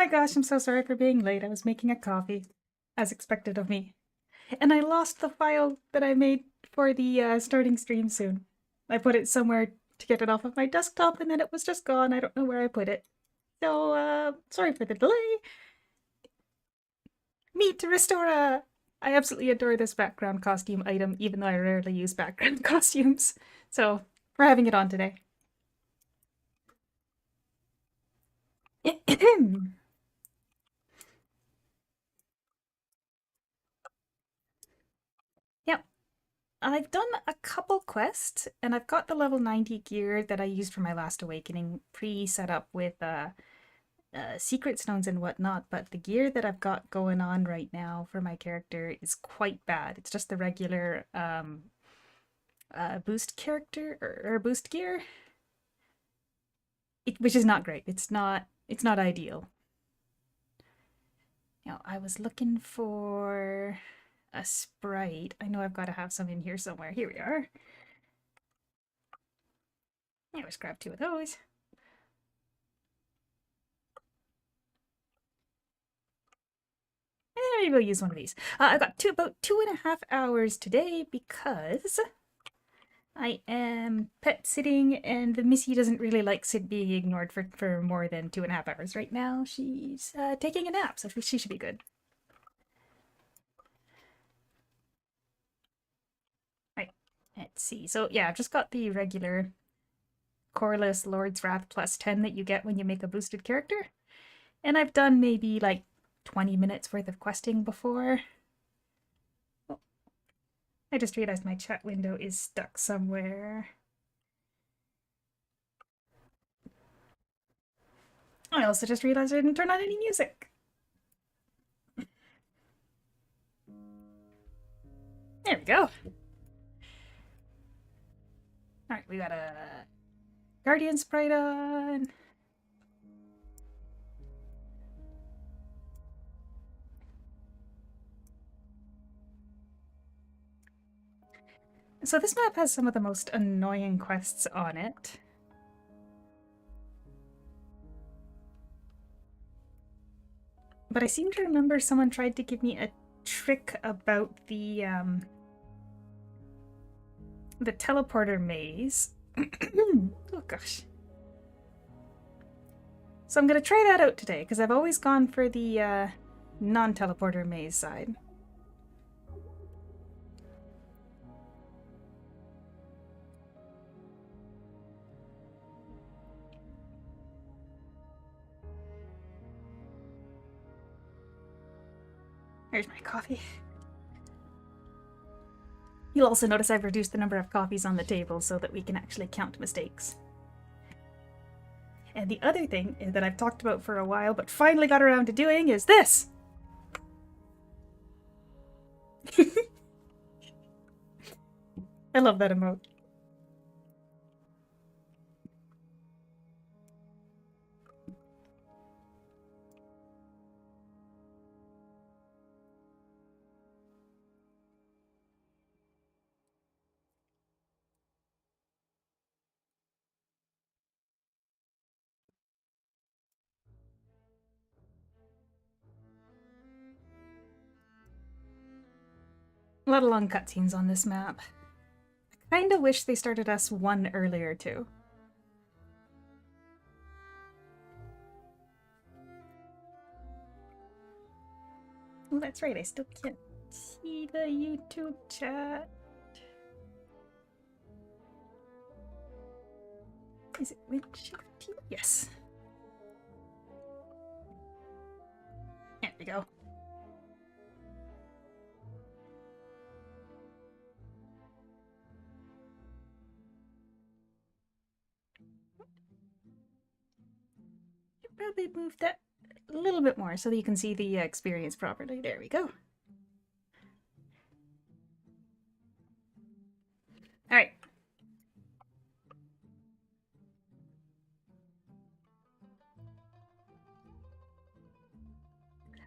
my gosh, I'm so sorry for being late. I was making a coffee, as expected of me. And I lost the file that I made for the starting stream soon. I put it somewhere to get it off of my desktop, and then it was just gone. I don't know where I put it. So, sorry for the delay. Meet Restora! I absolutely adore this background costume item, even though I rarely use background costumes. So, we're having it on today. Yep, I've done a couple quests, and I've got the level 90 gear that I used for my last awakening pre-set up with secret stones and whatnot, but the gear that I've got going on right now for my character is quite bad. It's just the regular boost character or boost gear, which is not great. It's not ideal. Now, I was looking for a sprite. I know I've got to have some in here somewhere. Here we are. Yeah, let's grab two of those. And maybe we'll use one of these. I've got about 2.5 hours today because I am pet sitting, and the Missy doesn't really like being ignored for more than 2.5 hours right now. She's taking a nap, so she should be good. Right, let's see. So yeah, I've just got the regular Coreless Lord's Wrath plus 10 that you get when you make a boosted character. And I've done maybe like 20 minutes worth of questing before. Oh, I just realized my chat window is stuck somewhere. I also just realized I didn't turn on any music. There we go. Alright, we got a Guardian sprite on. So this map has some of the most annoying quests on it. But I seem to remember someone tried to give me a trick about the teleporter maze. Oh gosh. So I'm gonna try that out today, because I've always gone for the non-teleporter maze side. Here's my coffee. You'll also notice I've reduced the number of coffees on the table so that we can actually count mistakes. And the other thing that I've talked about for a while but finally got around to doing is this! I love that emote. A lot of long cutscenes on this map. I kinda wish they started us one earlier too. Oh, that's right, I still can't see the YouTube chat. Is it Windshift? Yes. There we go. Should probably move that a little bit more so that you can see the experience properly. There we go. Alright.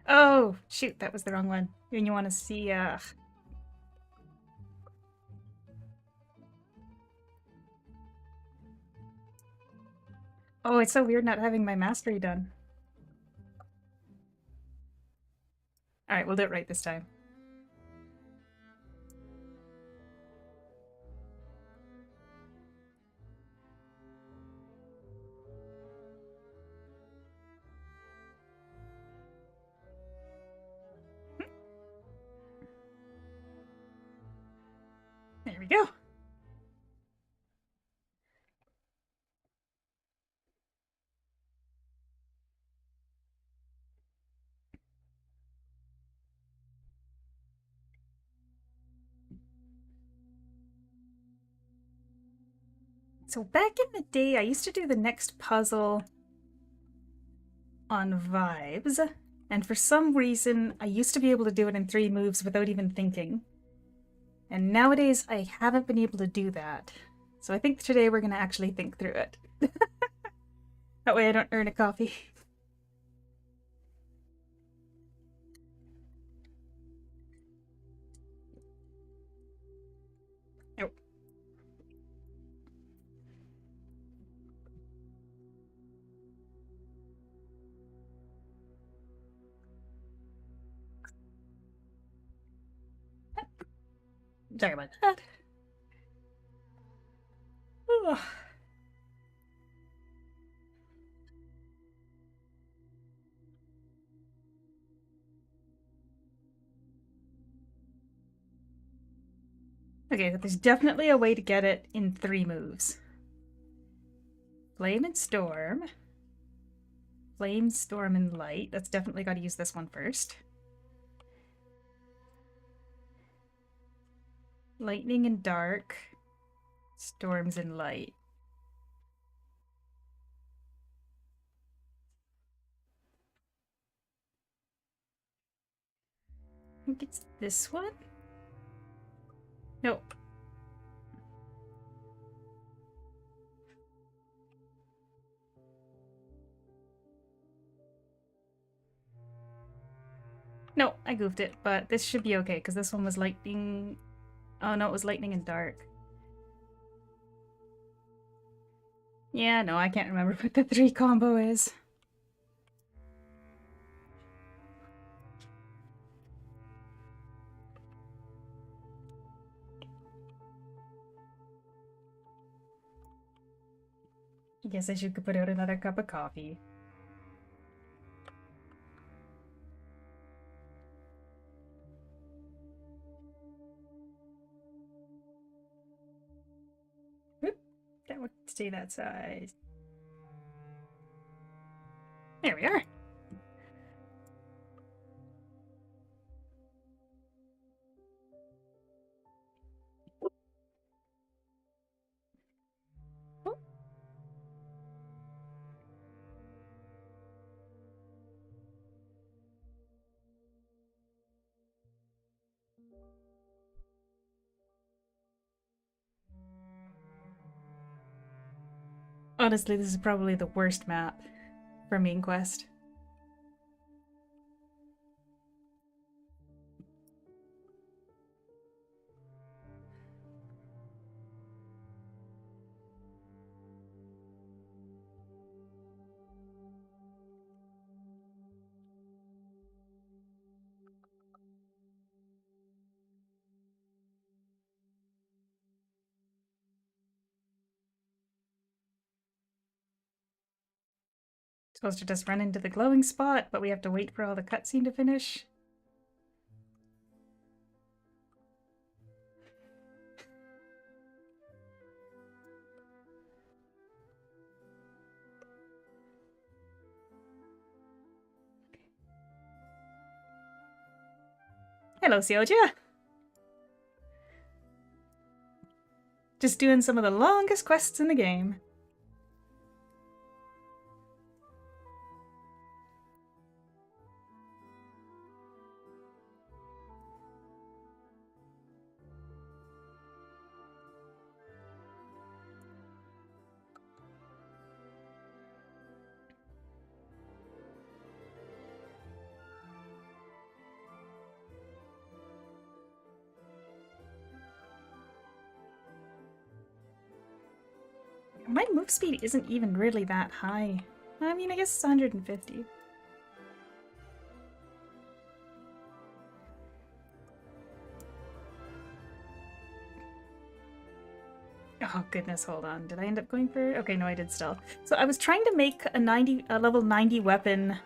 Oh, shoot, that was the wrong one. And you want to see, Oh, it's so weird not having my mastery done. Alright, we'll do it right this time. There we go. So back in the day, I used to do the next puzzle on vibes, and for some reason, I used to be able to do it in 3 moves without even thinking. And nowadays, I haven't been able to do that. So I think today we're gonna actually think through it. That way I don't earn a coffee. Oh. Sorry about that. Ugh. Okay, but there's definitely a way to get it in 3 moves. Flame and Storm. Flame, Storm, and Light. That's definitely got to use this one first. Lightning and Dark. Storms and Light. I think it's this one? Nope. No, I goofed it, but this should be okay, because this one was lightning... Oh no, it was lightning and dark. Yeah, no, I can't remember what the 3 combo is. I guess I should put out another cup of coffee. Oop, that would stay that size. There we are. Honestly, this is probably the worst map for main quest. Supposed to just run into the glowing spot, but we have to wait for all the cutscene to finish. Hello, Sioja. Just doing some of the longest quests in the game. My move speed isn't even really that high. I mean, I guess it's 150. Oh goodness, hold on. Did I end up going for... Okay, no, I did stealth. So I was trying to make a level 90 weapon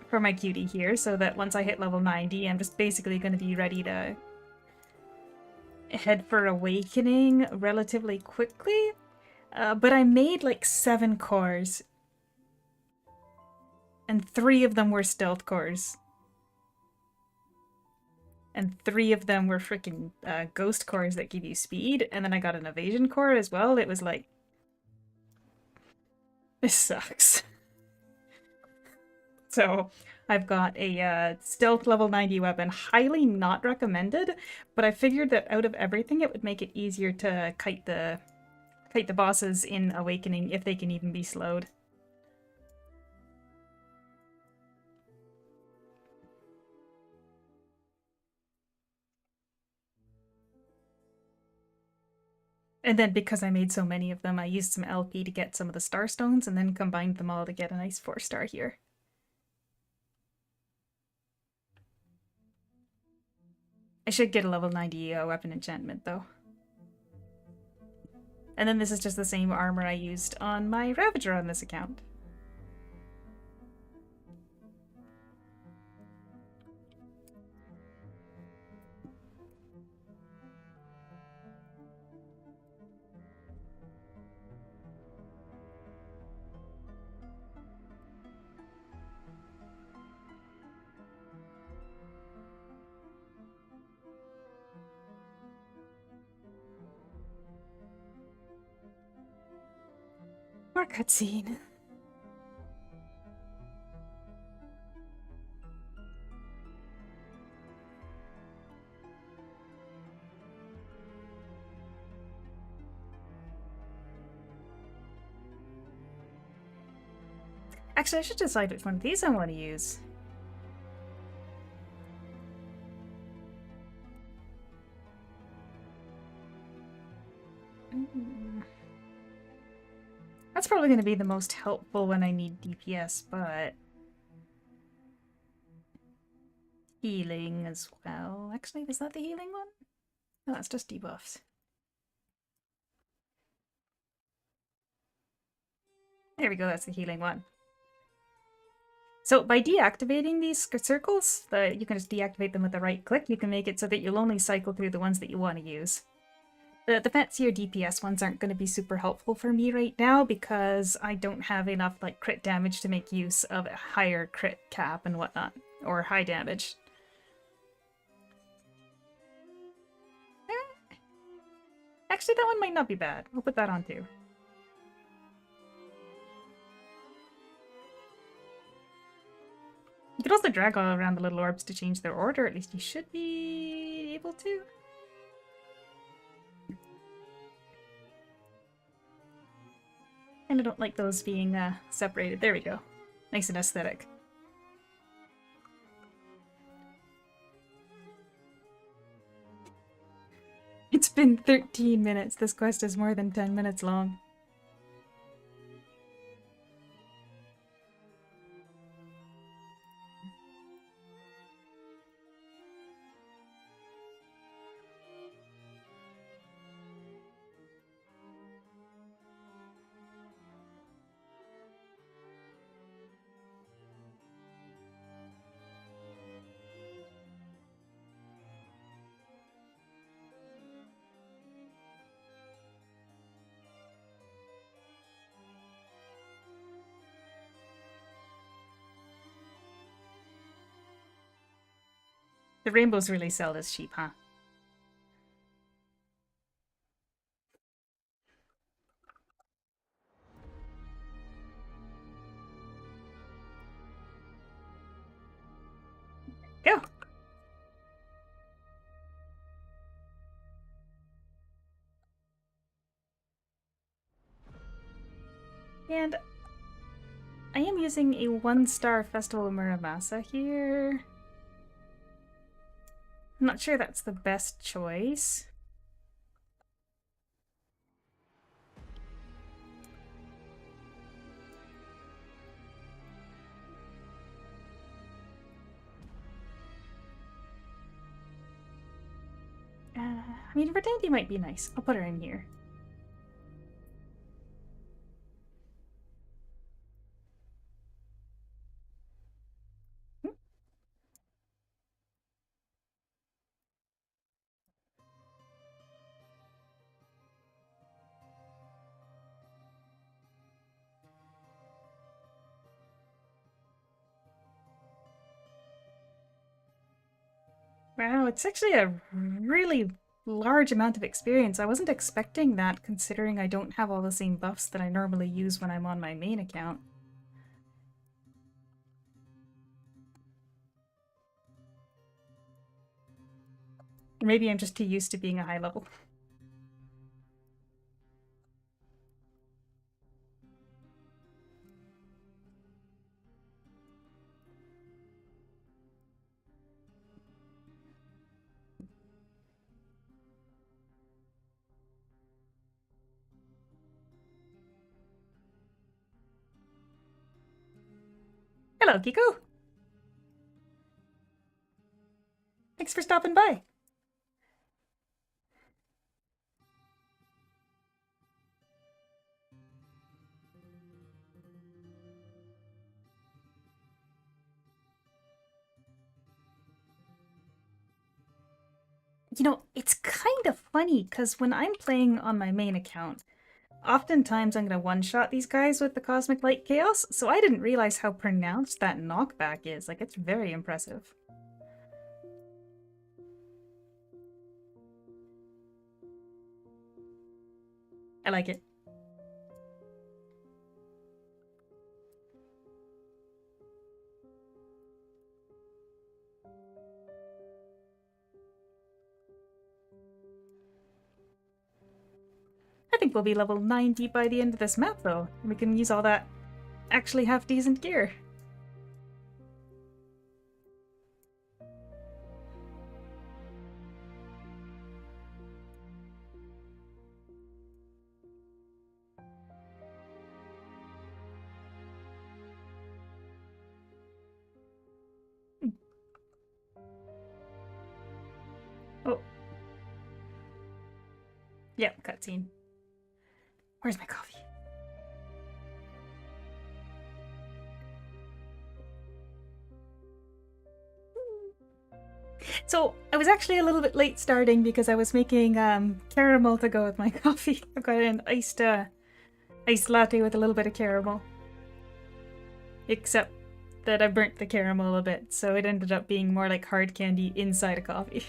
for my cutie here, so that once I hit level 90, I'm just basically going to be ready to head for Awakening relatively quickly. But I made like 7 cores. And 3 of them were stealth cores. And 3 of them were freaking ghost cores that give you speed. And then I got an evasion core as well. It was like... This sucks. So I've got a stealth level 90 weapon. Highly not recommended, but I figured that out of everything it would make it easier to kite the bosses in Awakening if they can even be slowed. And then because I made so many of them, I used some LP to get some of the star stones and then combined them all to get a nice 4-star here. I should get a level 90 weapon enchantment though. And then this is just the same armor I used on my Ravager on this account. More cutscene. Actually, I should decide which one of these I want to use. That's probably going to be the most helpful when I need DPS, but... Healing as well. Actually, was that the healing one? No, that's just debuffs. There we go, that's the healing one. So by deactivating these circles, you can just deactivate them with a right click, you can make it so that you'll only cycle through the ones that you want to use. The fancier DPS ones aren't going to be super helpful for me right now because I don't have enough like crit damage to make use of a higher crit cap and whatnot, or high damage. Actually, that one might not be bad. We'll put that on too. You could also drag all around the little orbs to change their order. At least you should be able to. And I don't like those being separated. There we go. Nice and aesthetic. It's been 13 minutes. This quest is more than 10 minutes long. The rainbows really sell this cheap, huh? Go! And I am using a 1-star Festival of Muramasa here. I'm not sure that's the best choice. I mean, Verdandi might be nice. I'll put her in here. Wow, it's actually a really large amount of experience. I wasn't expecting that considering I don't have all the same buffs that I normally use when I'm on my main account. Or maybe I'm just too used to being a high level. Hello, Kiko. Thanks for stopping by. You know, it's kind of funny because when I'm playing on my main account, oftentimes I'm going to one-shot these guys with the Cosmic Light Chaos, so I didn't realize how pronounced that knockback is. Like, it's very impressive. I like it. I think we'll be level 90 by the end of this map, though. And we can use all that actually half-decent gear. Oh. Yep, cutscene. Where's my coffee? So, I was actually a little bit late starting because I was making caramel to go with my coffee. I've got an iced latte with a little bit of caramel. Except that I burnt the caramel a bit, so it ended up being more like hard candy inside a coffee.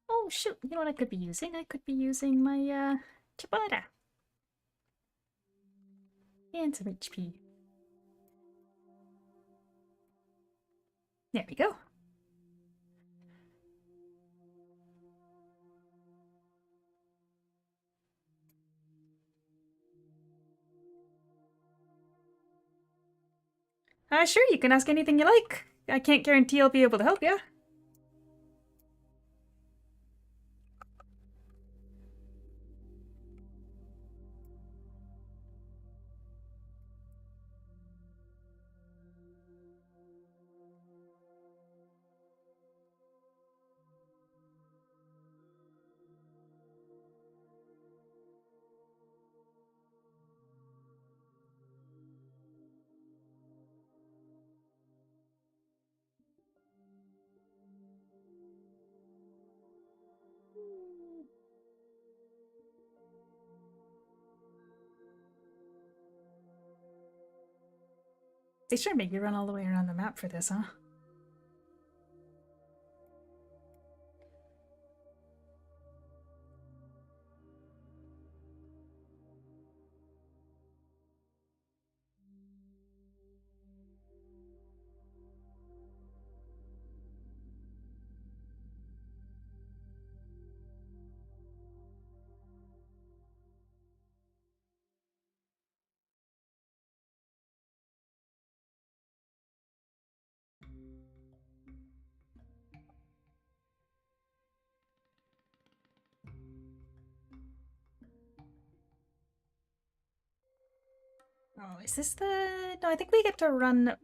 Oh shoot, you know what I could be using? I could be using my ciabatta. And some HP. There we go. Sure, you can ask anything you like. I can't guarantee I'll be able to help you. They sure make you run all the way around the map for this, huh? Oh, is this the... No, I think we get to run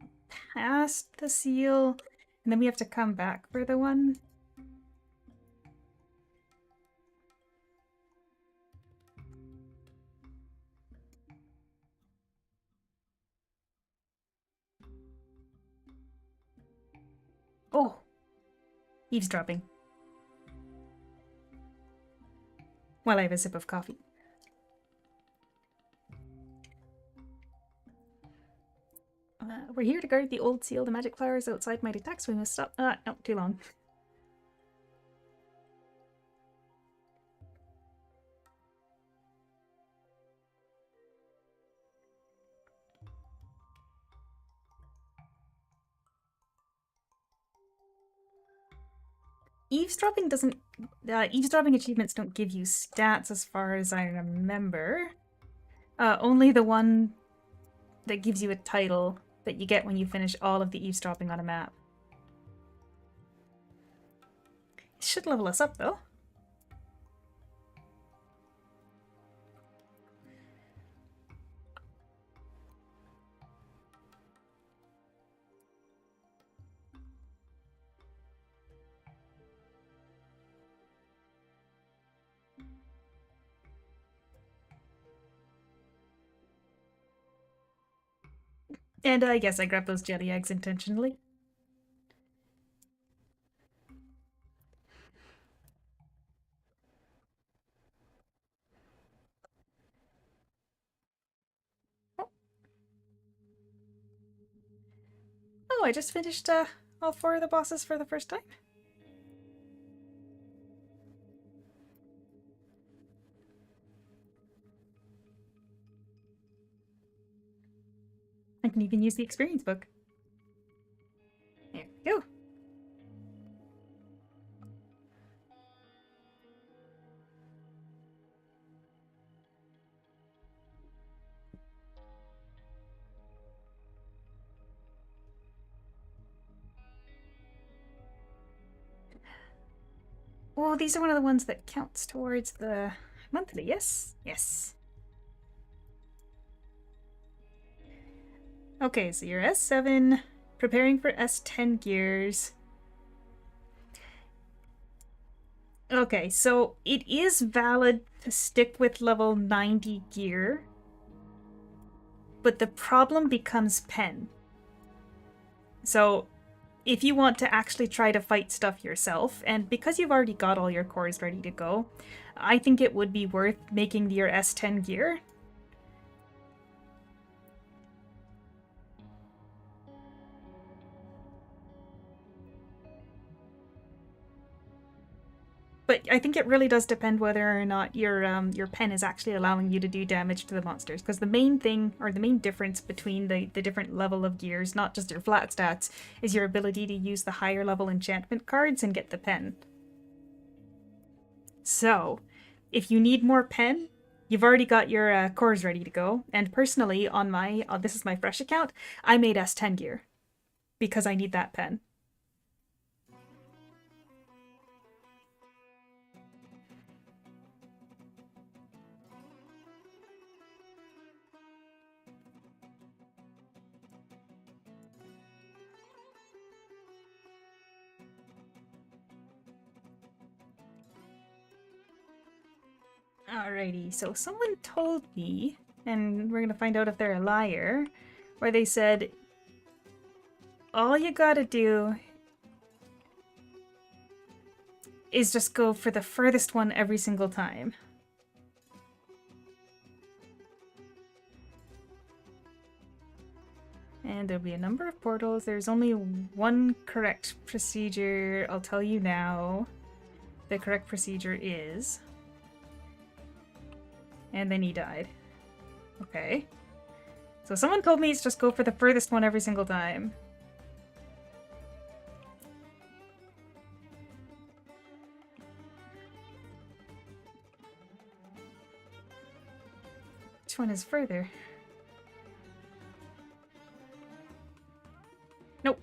past the seal, and then we have to come back for the one. Eavesdropping. While I have a sip of coffee. We're here to guard the old seal. The magic flowers outside might attack, so we must stop. No, too long. Eavesdropping doesn't... eavesdropping achievements don't give you stats as far as I remember. Only the one that gives you a title that you get when you finish all of the eavesdropping on a map. It should level us up, though. And I guess I grabbed those jelly eggs intentionally. Oh, I just finished all 4 of the bosses for the first time. I can even use the experience book. There we go. Oh, these are one of the ones that counts towards the monthly, yes? Yes. Okay, so you're S7, preparing for S10 gears. Okay, so it is valid to stick with level 90 gear, but the problem becomes pen. So if you want to actually try to fight stuff yourself, and because you've already got all your cores ready to go, I think it would be worth making your S10 gear. But I think it really does depend whether or not your pen is actually allowing you to do damage to the monsters. Because the main thing, or the main difference between the different level of gears, not just your flat stats, is your ability to use the higher level enchantment cards and get the pen. So, if you need more pen, you've already got your cores ready to go. And personally, on my, this is my fresh account, I made S10 gear. Because I need that pen. Alrighty, so someone told me, and we're gonna find out if they're a liar, where they said, all you gotta do is just go for the furthest one every single time. And there'll be a number of portals. There's only one correct procedure. I'll tell you now. The correct procedure is... And then he died. Okay. So someone told me it's just go for the furthest one every single time. Which one is further? Nope.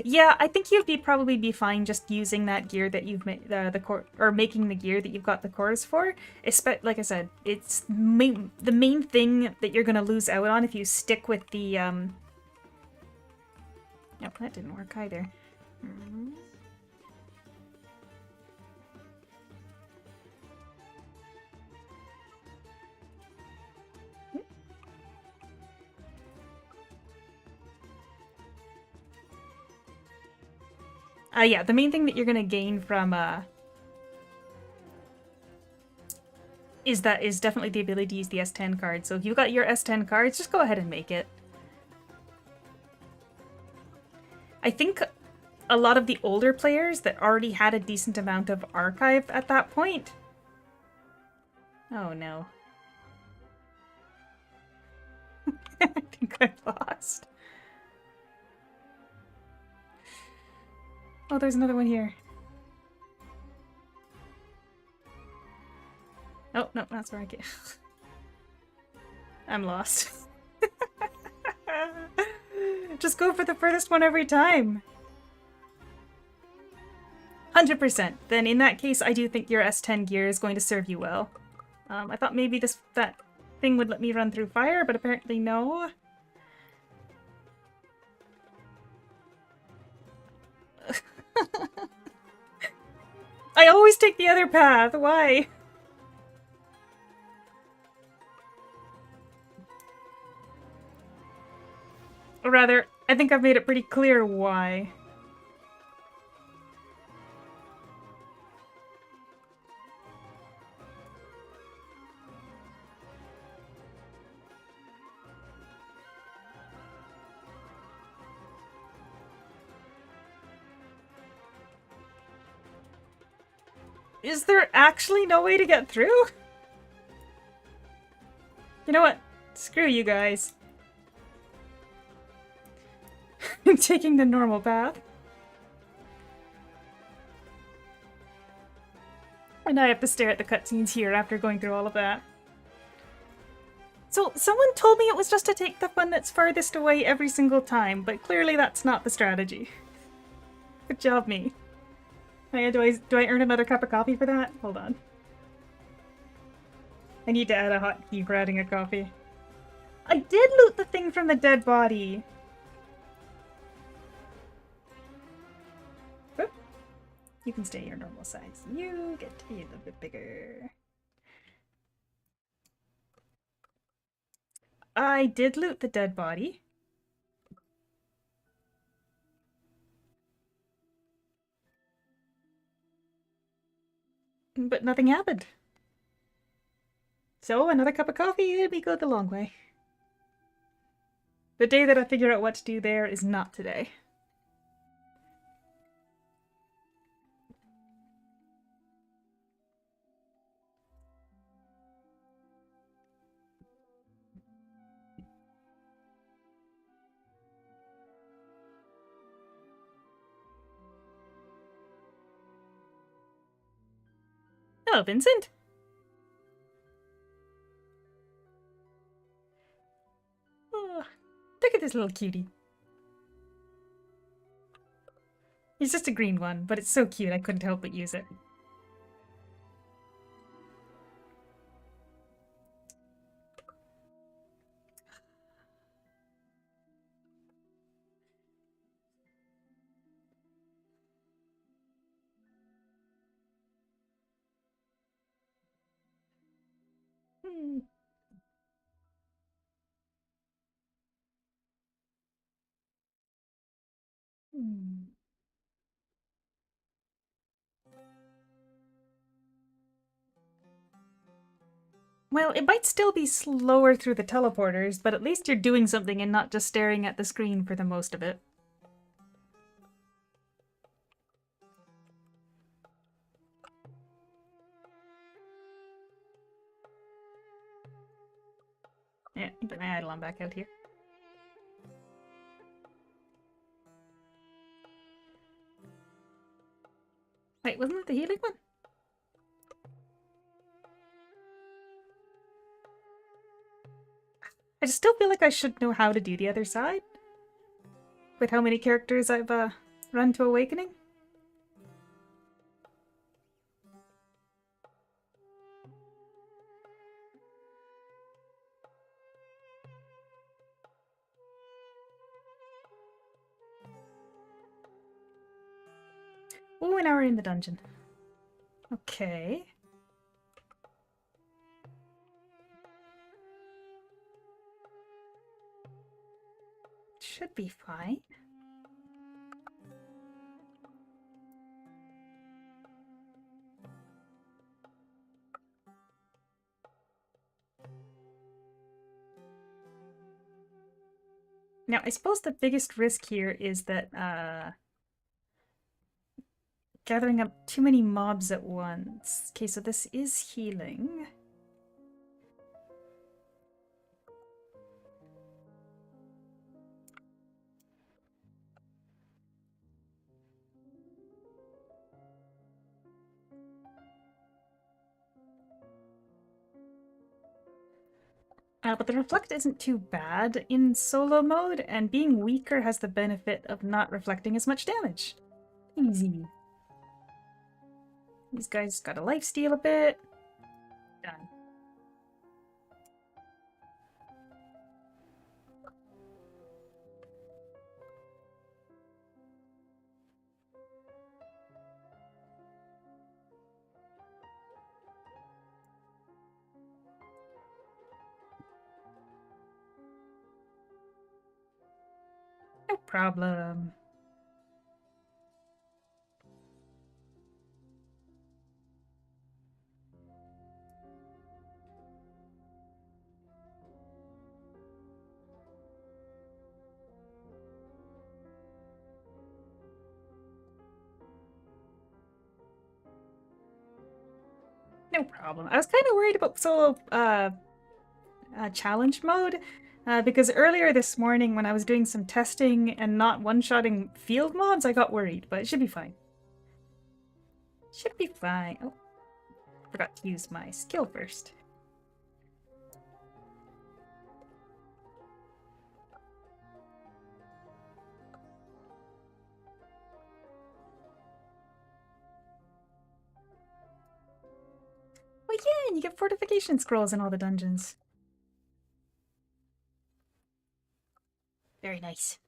Yeah, I think you'd probably be fine just using that gear that you've made the core, or making the gear that you've got the cores for. Like I said, it's the main thing that you're gonna lose out on if you stick with the Nope, that didn't work either. Yeah, the main thing that you're gonna gain from is definitely the ability to use the S10 card. So if you've got your S10 cards, just go ahead and make it. I think a lot of the older players that already had a decent amount of archive at that point. Oh no. I think I've lost. Oh, there's another one here. Oh, no, that's where I get. I'm lost. Just go for the furthest one every time. 100%. Then in that case, I do think your S10 gear is going to serve you well. I thought maybe that thing would let me run through fire, but apparently no. I always take the other path. Why? Or rather, I think I've made it pretty clear why. Is there actually no way to get through? You know what? Screw you guys. I'm taking the normal path. And I have to stare at the cutscenes here after going through all of that. So, someone told me it was just to take the one that's farthest away every single time, but clearly that's not the strategy. Good job, me. Do I earn another cup of coffee for that? Hold on. I need to add a hotkey for adding a coffee. I did loot the thing from the dead body! Whoop. You can stay your normal size. You get to be a little bit bigger. I did loot the dead body. But nothing happened. So, another cup of coffee, it'd be good the long way. The day that I figure out what to do there is not today. Hello, Vincent. Oh, look at this little cutie. He's just a green one, but it's so cute I couldn't help but use it. Hmm. Hmm. Well, it might still be slower through the teleporters, but at least you're doing something and not just staring at the screen for the most of it. Yeah, get my Eidolon back out here. Wait, wasn't it the healing one? I just still feel like I should know how to do the other side. With how many characters I've run to Awakening. Ooh, an hour in the dungeon. Okay. Should be fine. Now, I suppose the biggest risk here is that gathering up too many mobs at once. Okay, so this is healing. But the reflect isn't too bad in solo mode, and being weaker has the benefit of not reflecting as much damage. Easy. These guys got a lifesteal a bit. Done. No problem. No problem. I was kind of worried about solo challenge mode because earlier this morning when I was doing some testing and not one-shotting field mobs, I got worried, but it should be fine. Should be fine. Oh, forgot to use my skill first. Well, yeah, and you get fortification scrolls in all the dungeons. Very nice.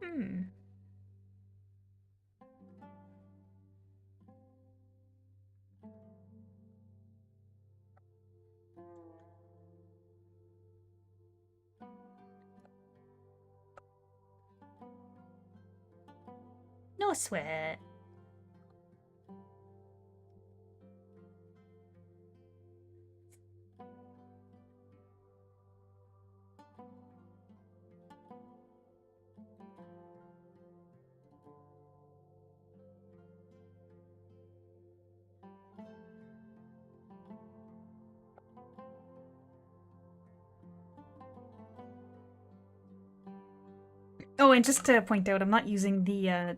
Hmm. No sweat. Oh, and just to point out, I'm not using the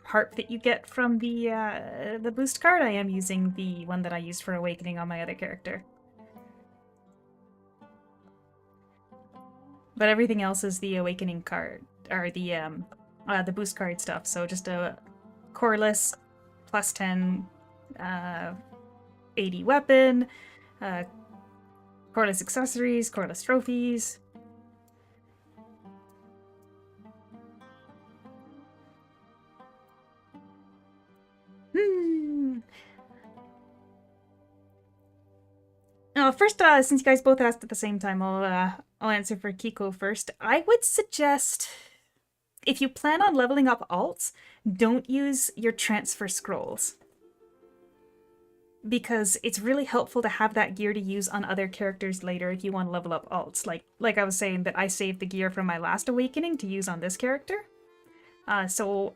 harp that you get from the boost card. I am using the one that I used for awakening on my other character. But everything else is the awakening card or the boost card stuff. So just a coreless plus 10 80 weapon, uh, coreless accessories, coreless trophies. First, since you guys both asked at the same time, I'll answer for Kiko first. I would suggest if you plan on leveling up alts, don't use your transfer scrolls. Because it's really helpful to have that gear to use on other characters later if you want to level up alts. Like I was saying that I saved the gear from my last awakening to use on this character. So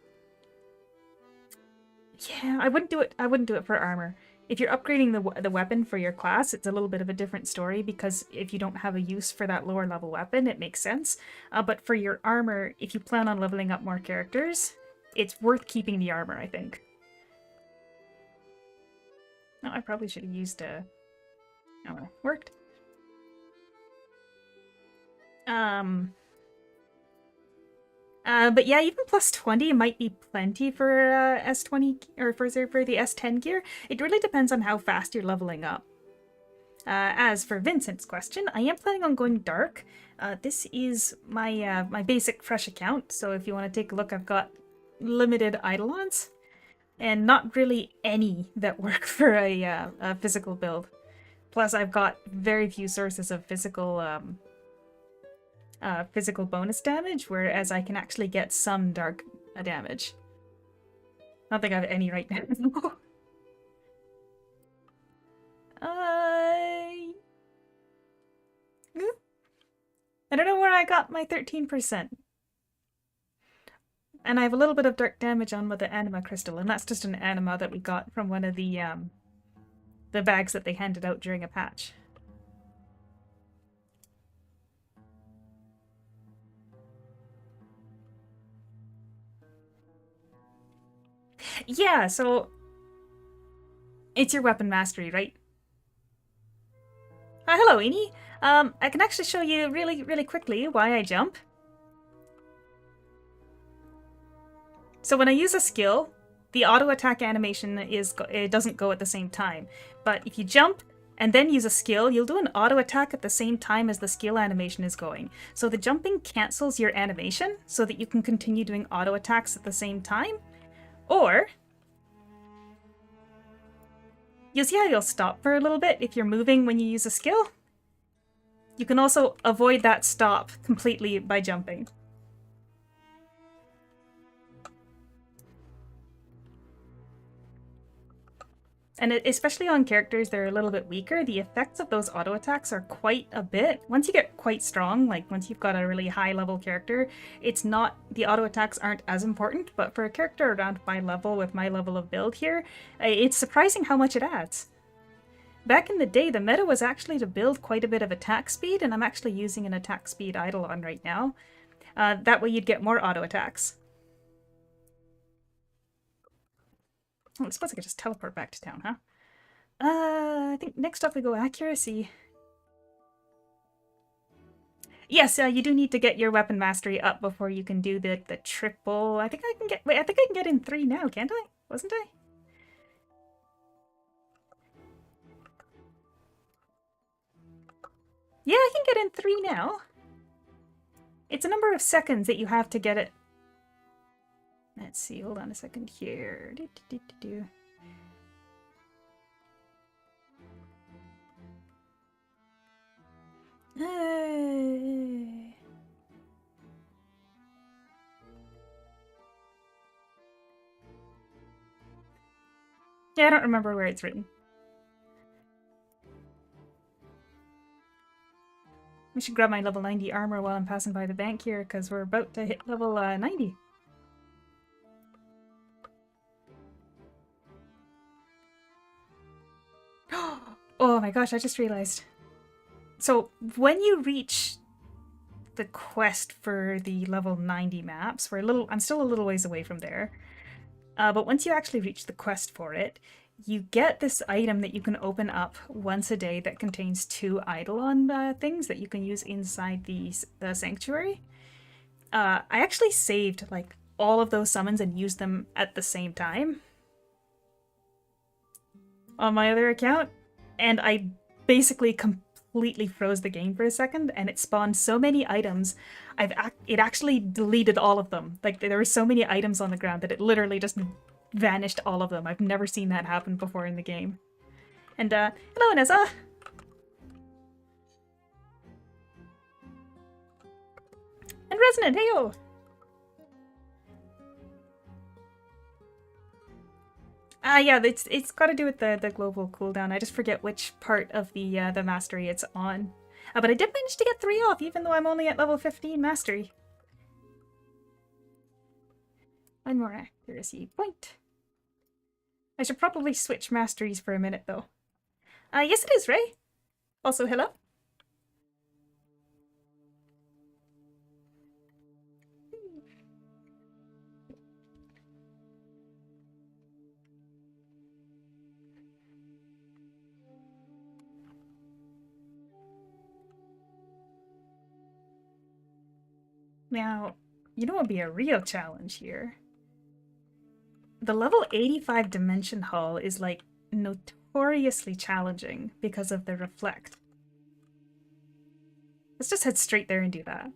yeah, I wouldn't do it. I wouldn't do it for armor. If you're upgrading the weapon for your class, it's a little bit of a different story because if you don't have a use for that lower level weapon, it makes sense. But for your armor, if you plan on leveling up more characters, it's worth keeping the armor, I think. No, I probably should have used a... Oh, well, worked. But yeah, even plus 20 might be plenty for S20 or for the S10 gear. It really depends on how fast you're leveling up. As for Vincent's question, I am planning on going dark. This is my my basic fresh account, so if you want to take a look, I've got limited eidolons and not really any that work for a physical build. Plus, I've got very few sources of physical physical bonus damage, whereas I can actually get some dark damage. I don't think I have any right now. I don't know where I got my 13%. And I have a little bit of dark damage on with the anima crystal, and that's just an anima that we got from one of the bags that they handed out during a patch. Yeah, so it's your weapon mastery, right? Hello, Eni. I can actually show you really, really quickly why I jump. So when I use a skill, the auto attack animation it doesn't go at the same time. But if you jump and then use a skill, you'll do an auto attack at the same time as the skill animation is going. So the jumping cancels your animation so that you can continue doing auto attacks at the same time. Or you'll see how you'll stop for a little bit if you're moving when you use a skill. You can also avoid that stop completely by jumping. And especially on characters that are a little bit weaker, the effects of those auto attacks are quite a bit. Once you get quite strong, like once you've got a really high level character, the auto attacks aren't as important, but for a character around my level with my level of build here, it's surprising how much it adds. Back in the day, the meta was actually to build quite a bit of attack speed, and I'm actually using an attack speed idol on right now. That way you'd get more auto attacks. Oh, I suppose I could just teleport back to town, huh? I think next up we go accuracy. Yes, you do need to get your weapon mastery up before you can do the triple. I think I can get in 3 now, can't I? Wasn't I? Yeah, I can get in 3 now. It's a number of seconds that you have to get it. Let's see, hold on a second here. Yeah, I don't remember where it's written. I should grab my level 90 armor while I'm passing by the bank here, because we're about to hit level 90. Oh my gosh, I just realized. So when you reach the quest for the level 90 maps, I'm still a little ways away from there. But once you actually reach the quest for it, you get this item that you can open up once a day that contains 2 Eidolon things that you can use inside the sanctuary. I actually saved like all of those summons and used them at the same time on my other account, and I basically completely froze the game for a second, and it spawned so many items. It actually deleted all of them. Like, there were so many items on the ground that it literally just vanished all of them. I've never seen that happen before in the game. And hello, Inessa! And Resonant, heyo! Yeah, it's got to do with the global cooldown. I just forget which part of the mastery it's on. But I did manage to get 3 off, even though I'm only at level 15 mastery. 1 more accuracy point. I should probably switch masteries for a minute, though. Yes it is, Ray. Also, hello. Now, you know what would be a real challenge here? The level 85 Dimension Hall is, like, notoriously challenging because of the reflect. Let's just head straight there and do that.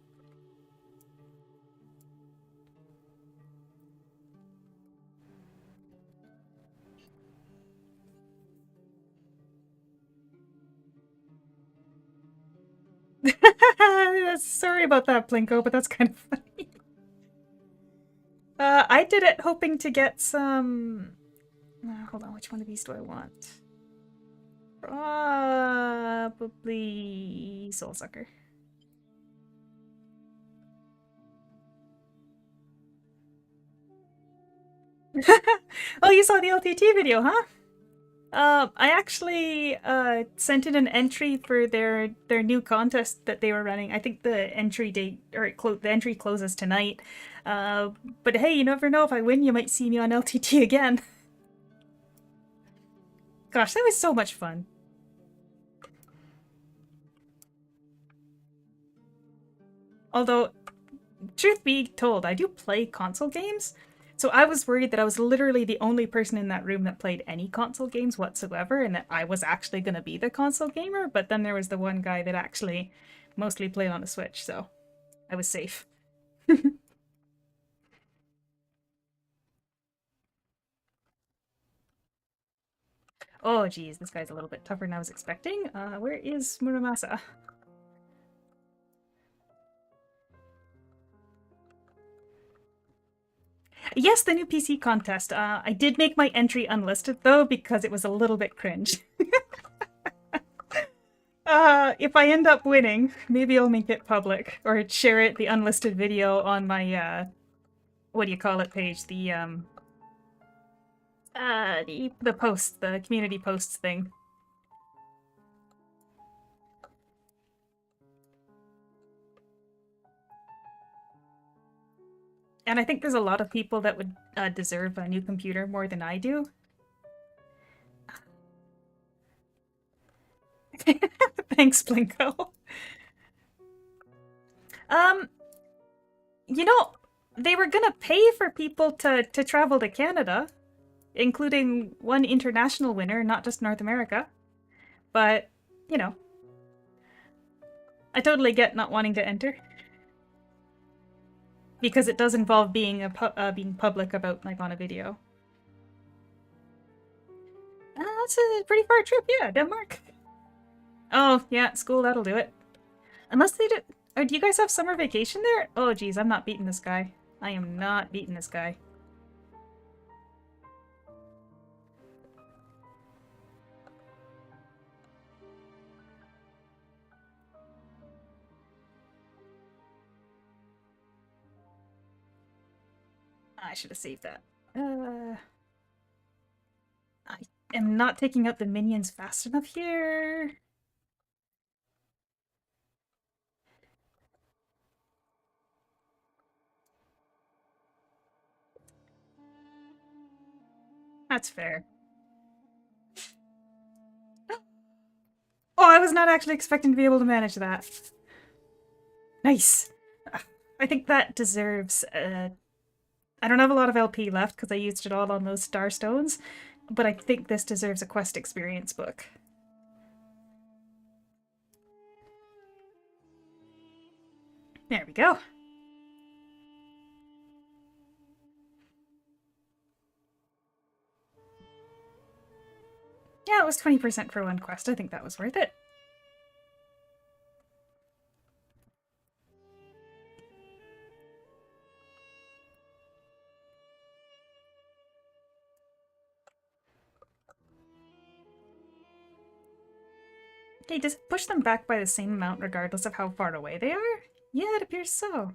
Sorry about that, Plinko, but that's kind of funny. I did it hoping to get some... hold on, which one of these do I want? Probably Soul Sucker. Oh, you saw the LTT video, huh? I actually sent in an entry for their new contest that they were running. I think the entry date or the entry closes tonight. Uh, but hey, you never know. If I win, you might see me on LTT again. Gosh, that was so much fun. Although, truth be told, I do play console games. So I was worried that I was literally the only person in that room that played any console games whatsoever, and that I was actually going to be the console gamer. But then there was the one guy that actually mostly played on a Switch, so I was safe. Oh, geez, this guy's a little bit tougher than I was expecting. Where is Muramasa? Yes, the new PC contest. I did make my entry unlisted, though, because it was a little bit cringe. If I end up winning, maybe I'll make it public, or share it, the unlisted video, on my, what do you call it, page? The post, the community posts thing. And I think there's a lot of people that would deserve a new computer more than I do. Thanks, Blinko. Um, you know, they were gonna pay for people to travel to Canada, including one international winner, not just North America. But, you know, I totally get not wanting to enter. Because it does involve being being public about, like, on a video. That's a pretty far trip, yeah, Denmark. Oh, yeah, school, that'll do it. Unless they do... Oh, do you guys have summer vacation there? Oh, geez, I'm not beating this guy. I am not beating this guy. I should have saved that. I am not taking out the minions fast enough here. That's fair. Oh, I was not actually expecting to be able to manage that. Nice. I think that deserves... I don't have a lot of LP left because I used it all on those star stones, but I think this deserves a quest experience book. There we go. Yeah, it was 20% for one quest. I think that was worth it. Okay, does it push them back by the same amount regardless of how far away they are? Yeah, it appears so.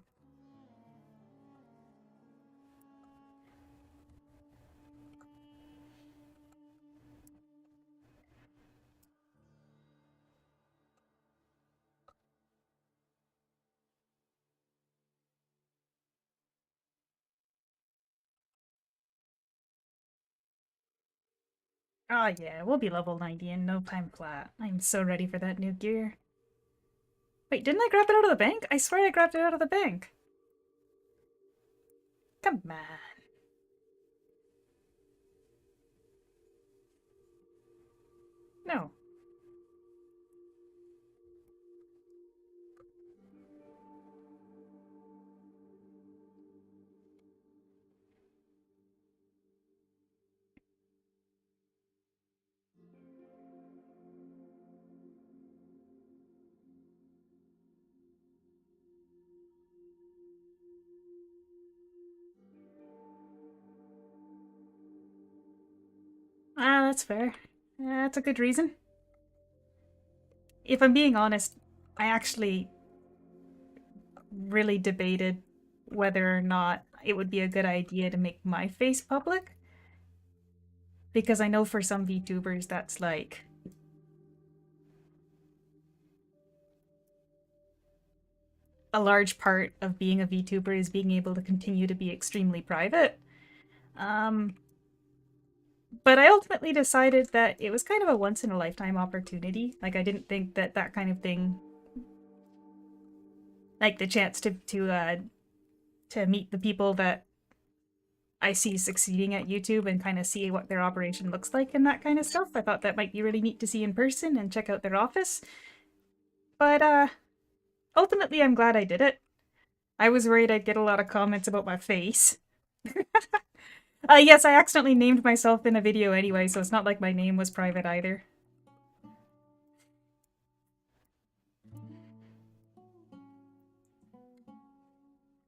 Oh yeah, we'll be level 90 in no time flat. I'm so ready for that new gear. Wait, didn't I grab it out of the bank? I swear I grabbed it out of the bank. Come on. No. Ah, that's fair. That's a good reason. If I'm being honest, I actually really debated whether or not it would be a good idea to make my face public. Because I know for some VTubers that's like a large part of being a VTuber is being able to continue to be extremely private. Um, but I ultimately decided that it was kind of a once in a lifetime opportunity. Like I didn't think that that kind of thing, like the chance to meet the people that I see succeeding at YouTube and kind of see what their operation looks like and that kind of stuff. I thought that might be really neat to see in person and check out their office. But ultimately, I'm glad I did it. I was worried I'd get a lot of comments about my face. Yes, I accidentally named myself in a video anyway, so it's not like my name was private either.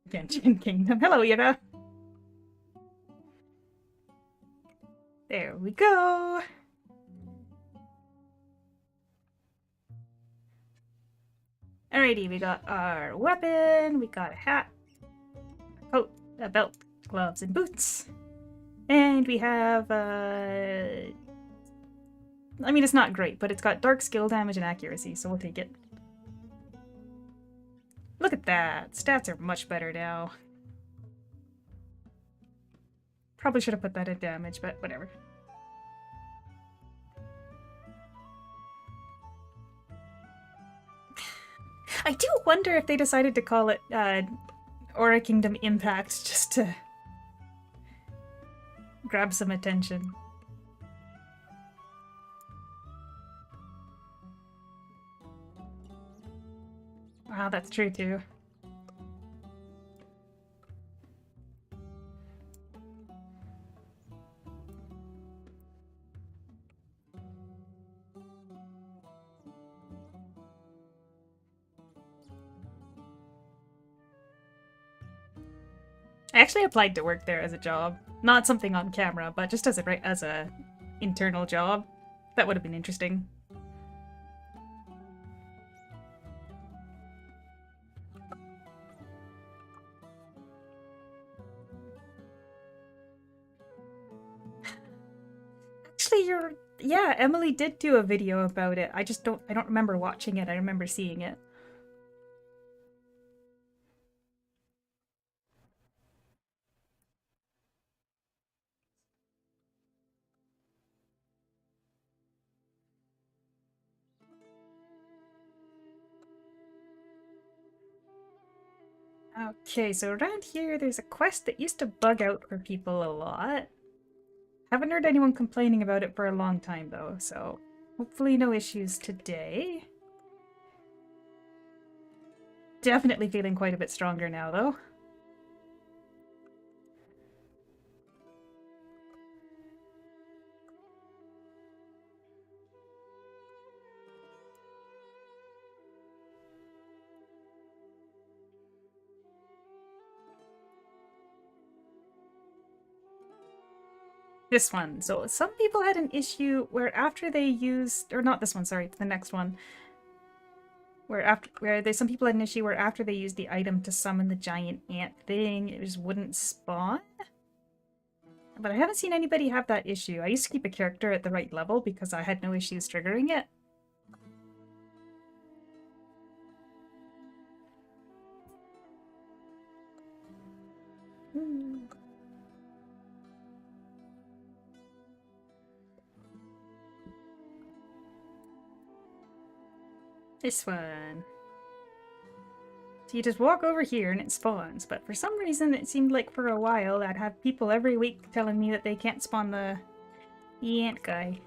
Genshin Kingdom. Hello, Ira. There we go. Alrighty, we got our weapon, we got a hat, a coat, a belt, gloves, and boots. And we have, I mean, it's not great, but it's got dark skill damage and accuracy, so we'll take it. Look at that. Stats are much better now. Probably should have put that in damage, but whatever. I do wonder if they decided to call it Aura Kingdom Impact just to grab some attention. Wow, that's true too. I actually applied to work there as a job. Not something on camera, but just as a internal job. That would have been interesting. Actually, yeah, Emily did do a video about it. I don't remember watching it. I remember seeing it. Okay, so around here there's a quest that used to bug out for people a lot. Haven't heard anyone complaining about it for a long time though, so hopefully no issues today. Definitely feeling quite a bit stronger now though. This one. So some people had an issue where after they used, or not this one, sorry, the next one, some people had an issue where after they used the item to summon the giant ant thing, it just wouldn't spawn. But I haven't seen anybody have that issue. I used to keep a character at the right level because I had no issues triggering it. This one. So you just walk over here and it spawns, but for some reason it seemed like for a while I'd have people every week telling me that they can't spawn the ant guy.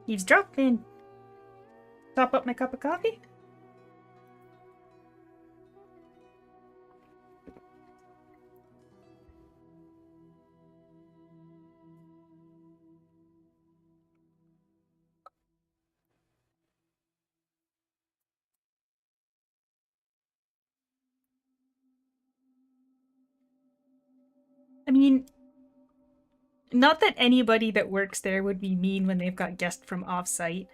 Eavesdrop in. Top up my cup of coffee? I mean, not that anybody that works there would be mean when they've got guests from off-site,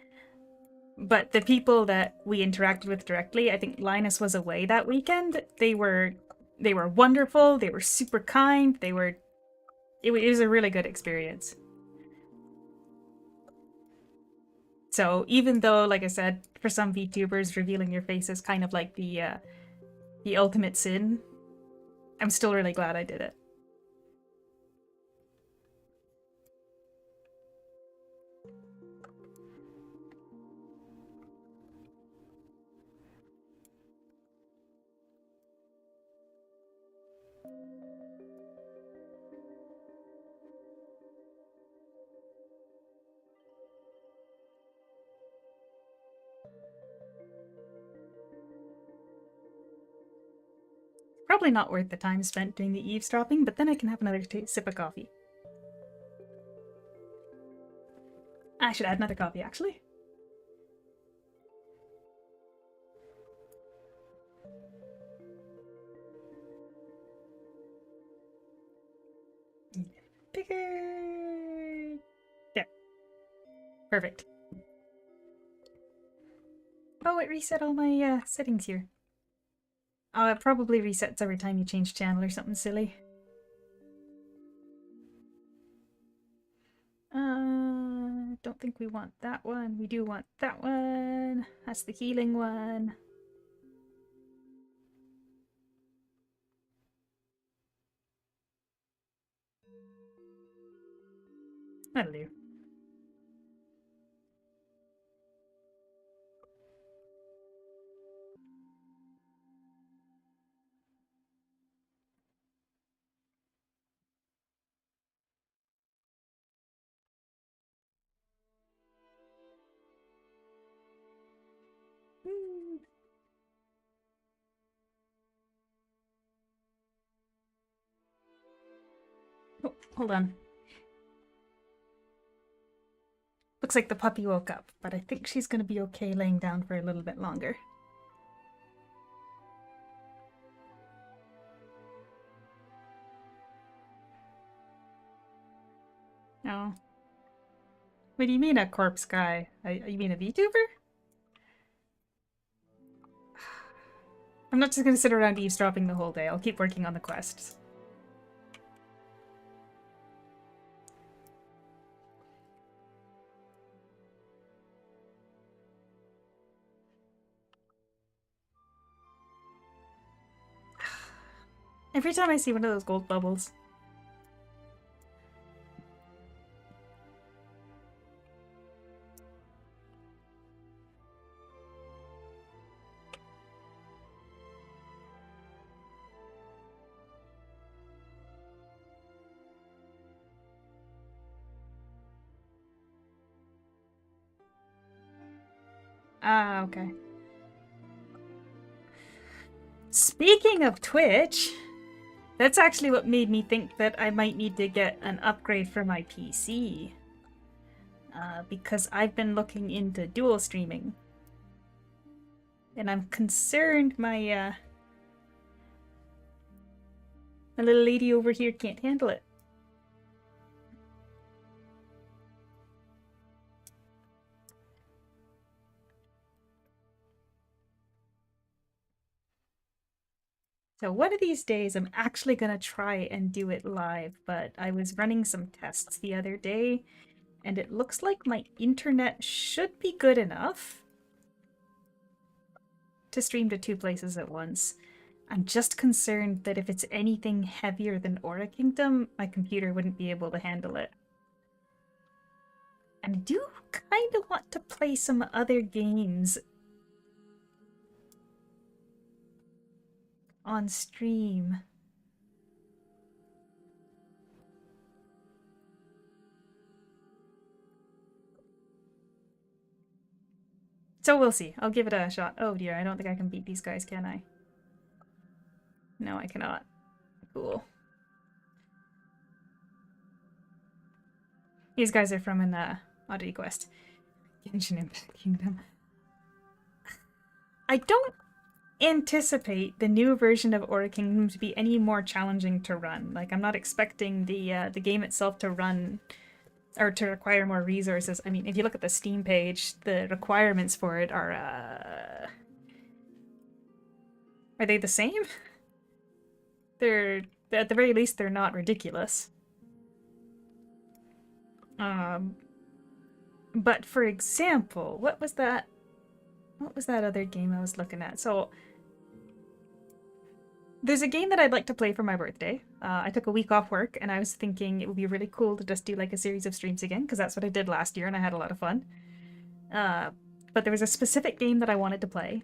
but the people that we interacted with directly, I think Linus was away that weekend. They were wonderful. They were super kind. It was a really good experience. So even though, like I said, for some VTubers, revealing your face is kind of like the ultimate sin, I'm still really glad I did it. Probably not worth the time spent doing the eavesdropping, but then I can have another sip of coffee. I should add another coffee, actually. Bigger. There. Perfect. Oh, it reset all my settings here. Oh, it probably resets every time you change channel or something silly. Don't think we want that one. We do want that one. That's the healing one. That'll do. Hmm. Oh, hold on. Looks like the puppy woke up, but I think she's gonna be okay laying down for a little bit longer. Oh. What do you mean a corpse guy? You mean a VTuber? I'm not just gonna sit around eavesdropping the whole day. I'll keep working on the quests. Every time I see one of those gold bubbles. Ah, okay. Speaking of Twitch, that's actually what made me think that I might need to get an upgrade for my PC. Because I've been looking into dual streaming. And I'm concerned my little lady over here can't handle it. So one of these days I'm actually gonna try and do it live, but I was running some tests the other day and it looks like my internet should be good enough to stream to two places at once. I'm just concerned that if it's anything heavier than Aura Kingdom, my computer wouldn't be able to handle it. And I do kind of want to play some other games on stream. So we'll see. I'll give it a shot. Oh dear, I don't think I can beat these guys, can I? No, I cannot. Cool. These guys are from an Oddity Quest. Genshin Impact Kingdom. I don't anticipate the new version of Aura Kingdom to be any more challenging to run. Like, I'm not expecting the game itself to run or to require more resources. I mean, if you look at the Steam page, the requirements for it are they the same? They're, at the very least, they're not ridiculous. But for example, what was that other game I was looking at? So there's a game that I'd like to play for my birthday. I took a week off work, and I was thinking it would be really cool to just do like a series of streams again, because that's what I did last year, and I had a lot of fun. But there was a specific game that I wanted to play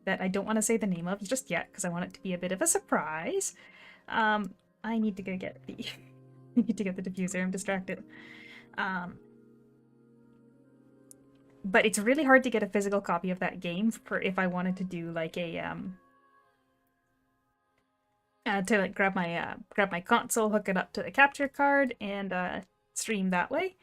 that I don't want to say the name of just yet, because I want it to be a bit of a surprise. I need to go get the I need to get the diffuser. I'm distracted. But it's really hard to get a physical copy of that game for if I wanted to do like a to like grab my console, hook it up to the capture card, and stream that way.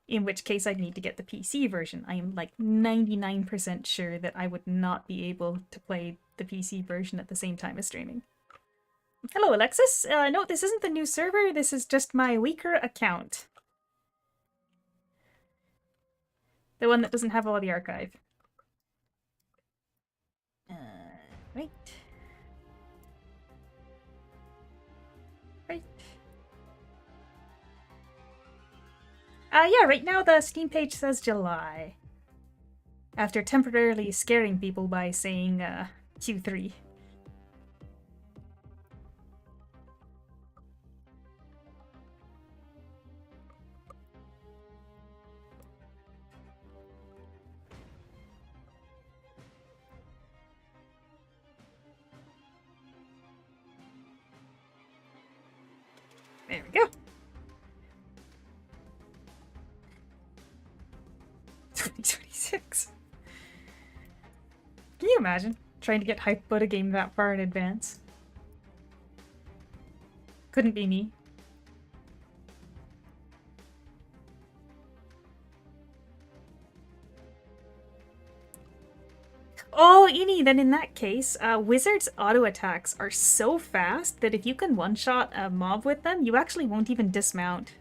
In which case I'd need to get the PC version. I am like 99% sure that I would not be able to play the PC version at the same time as streaming. Hello, Alexis. No, this isn't the new server. This is just my weaker account. The one that doesn't have all the archive. Right. Right. Yeah, right now the Steam page says July. After temporarily scaring people by saying Q3. There we go. 2026. Can you imagine trying to get hype about a game that far in advance? Couldn't be me. Oh, Ini, then in that case, Wizard's auto attacks are so fast that if you can one-shot a mob with them, you actually won't even dismount.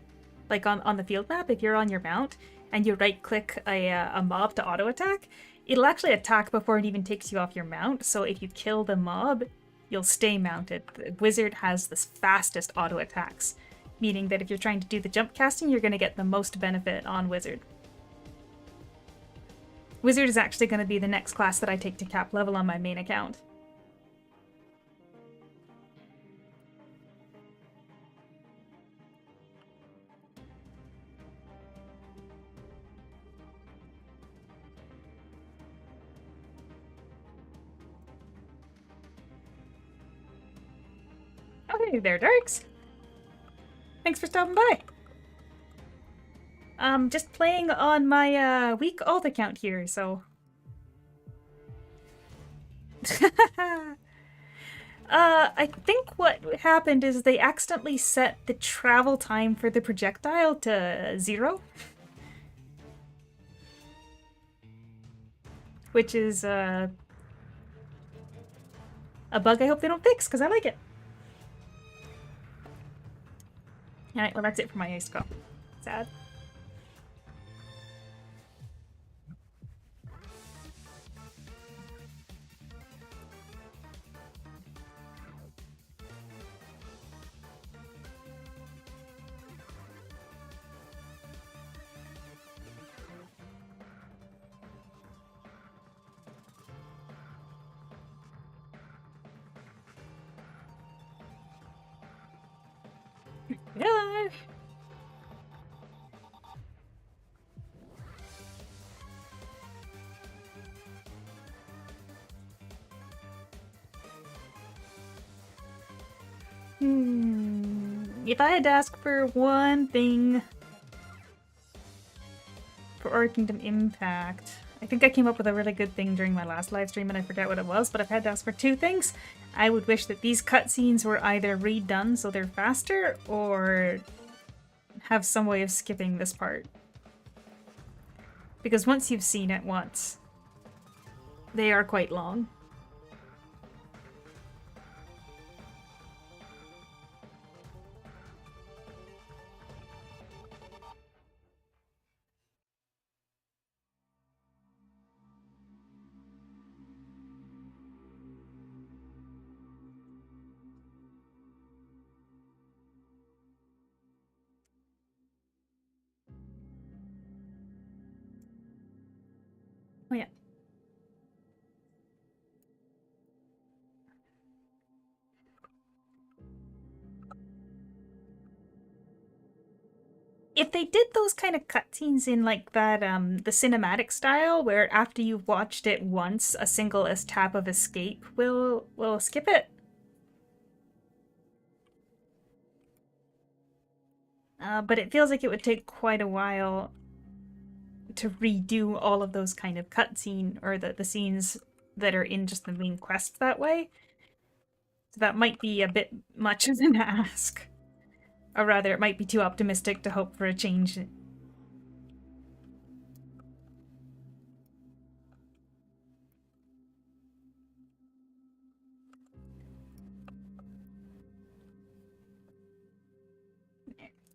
Like on the field map, if you're on your mount and you right-click a mob to auto attack, it'll actually attack before it even takes you off your mount. So if you kill the mob, you'll stay mounted. The Wizard has the fastest auto attacks, meaning that if you're trying to do the jump casting, you're going to get the most benefit on Wizard. Wizard is actually going to be the next class that I take to cap level on my main account. Okay there, Darks. Thanks for stopping by. Just playing on my weak alt account here, so... I think what happened is they accidentally set the travel time for the projectile to 0. Which is a bug I hope they don't fix, because I like it. Alright, well that's it for my ice cup. Sad. Yeah. If I had to ask for one thing for Aura Kingdom Impact, I think I came up with a really good thing during my last live stream and I forget what it was, but if I had to ask for 2 things, I would wish that these cutscenes were either redone so they're faster or have some way of skipping this part. Because once you've seen it once, they are quite long. Oh yeah. If they did those kind of cutscenes in like that the cinematic style where after you've watched it once a single tap of escape will skip it. But it feels like it would take quite a while to redo all of those kind of cutscene or the scenes that are in just the main quest that way. So that might be a bit much of an ask. Or rather, it might be too optimistic to hope for a change.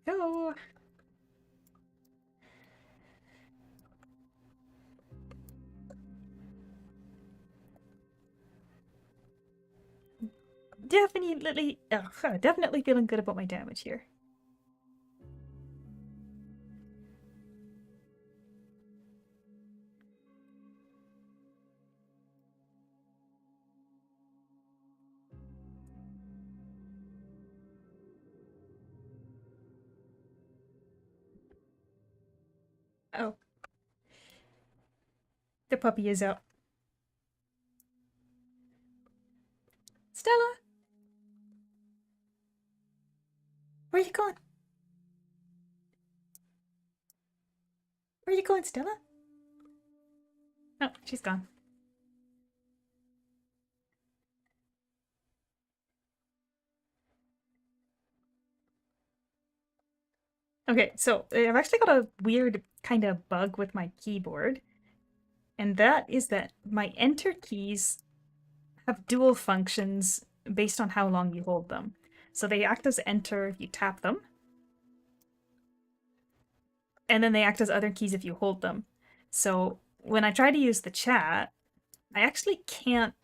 Go! Definitely feeling good about my damage here. Oh, the puppy is out. Stella, where are you going? Where are you going, Stella? Oh, she's gone. Okay, so I've actually got a weird kind of bug with my keyboard, and that is that my enter keys have dual functions based on how long you hold them. So they act as enter if you tap them, and then they act as other keys if you hold them. So when I try to use the chat, I actually can't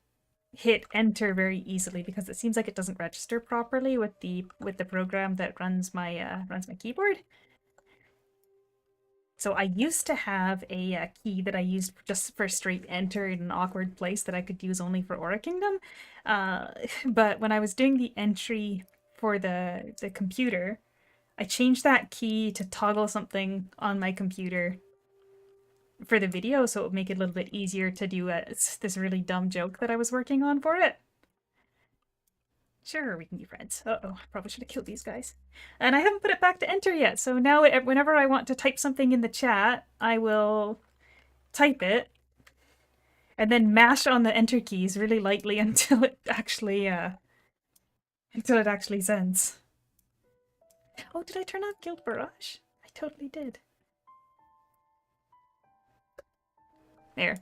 hit enter very easily because it seems like it doesn't register properly with the program that runs my keyboard. So I used to have a key that I used just for straight enter in an awkward place that I could use only for Aura Kingdom. But when I was doing the entry for the computer, I changed that key to toggle something on my computer for the video, so it would make it a little bit easier to do this really dumb joke that I was working on for it. Sure, we can be friends. Uh-oh, I probably should have killed these guys. And I haven't put it back to enter yet, so now whenever I want to type something in the chat, I will type it and then mash on the enter keys really lightly until it actually sends. Oh, did I turn off Guild Barrage? I totally did. There.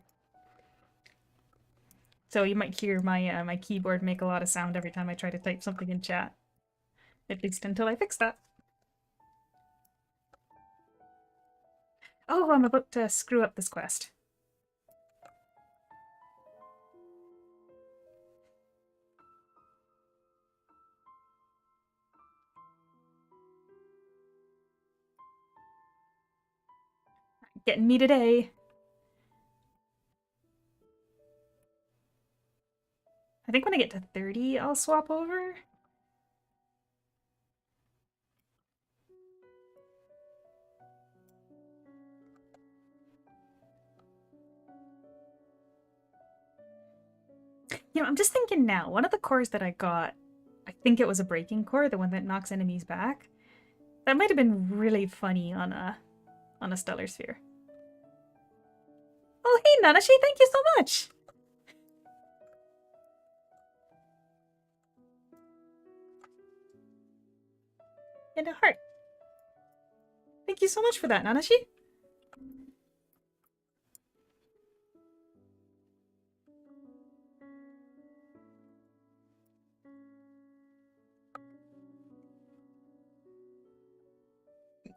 So you might hear my keyboard make a lot of sound every time I try to type something in chat. At least until I fix that. Oh, I'm about to screw up this quest. Getting me today. I think when I get to 30, I'll swap over. I'm just thinking now, one of the cores that I got, I think it was a breaking core, the one that knocks enemies back. That might have been really funny on a Stellar Sphere. Oh, hey, Nanashi, thank you so much! And a heart. Thank you so much for that, Nanashi.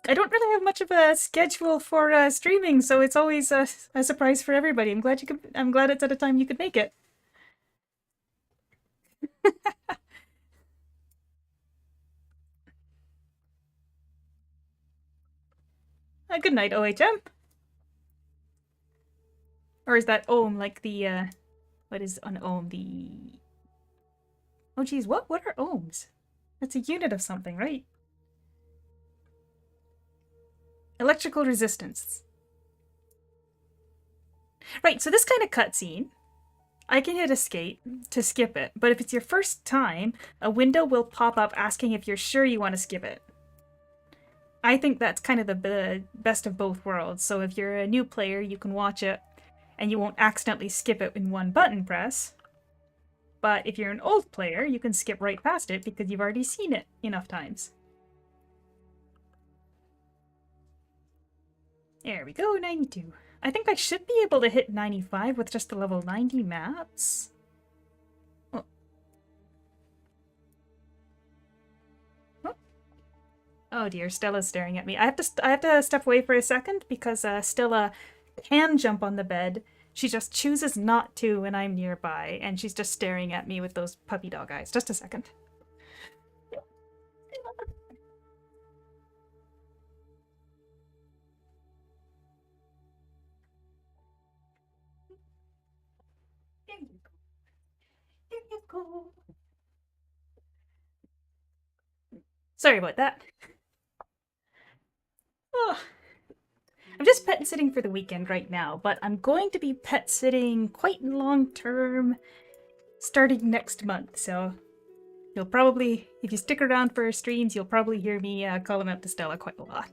I don't really have much of a schedule for streaming, so it's always a surprise for everybody. I'm glad it's at a time you could make it. Good night, OHM. Or is that ohm like the, what is an ohm? The... Oh geez, what are ohms? That's a unit of something, right? Electrical resistance. Right, so this kind of cutscene, I can hit escape to skip it, but if it's your first time, a window will pop up asking if you're sure you want to skip it. I think that's kind of the best of both worlds, so if you're a new player, you can watch it and you won't accidentally skip it in one button press. But if you're an old player, you can skip right past it because you've already seen it enough times. There we go, 92. I think I should be able to hit 95 with just the level 90 maps. Oh. Oh. Oh dear, Stella's staring at me. I have to step away for a second because Stella can jump on the bed. She just chooses not to when I'm nearby, and she's just staring at me with those puppy dog eyes. Just a second. There you go. There you go. Sorry about that. Oh. I'm just pet sitting for the weekend right now, but I'm going to be pet sitting quite long term starting next month, so you'll probably, if you stick around for streams, you'll probably hear me calling out to Stella quite a lot.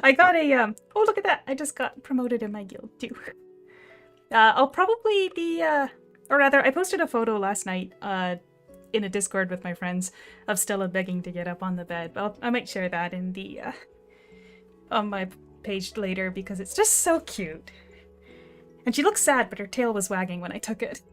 I got a, oh look at that, I just got promoted in my guild too. I'll probably be, or rather, I posted a photo last night in a Discord with my friends of Stella begging to get up on the bed. But I might share that in the on my page later because it's just so cute. And she looks sad, but her tail was wagging when I took it.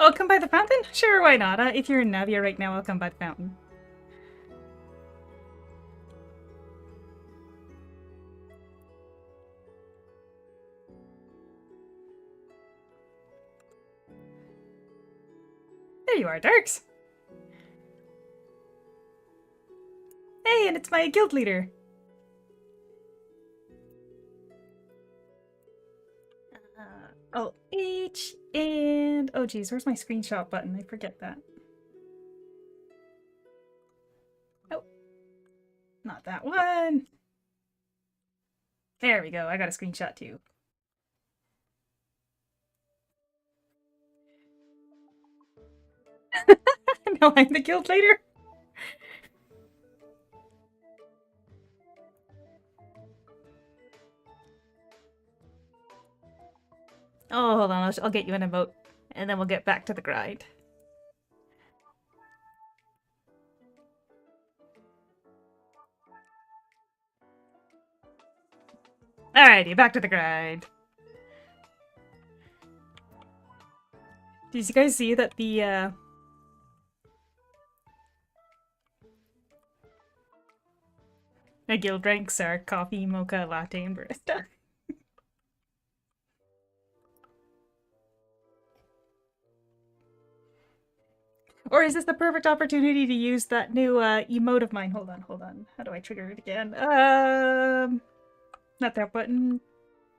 Oh, come by the fountain? Sure, why not? If you're in Navia right now, I'll come by the fountain. There you are, Darks. Hey, and it's my guild leader. Oh, H, and... Oh, geez, where's my screenshot button? I forget that. Oh. Not that one. There we go, I got a screenshot too. Now I'm the guild leader. Oh, hold on, I'll get you an emote, and then we'll get back to the grind. Alrighty, back to the grind. Did you guys see that the, my guild ranks are coffee, mocha, latte, and barista? Or is this the perfect opportunity to use that new emote of mine? Hold on. How do I trigger it again? Not that button.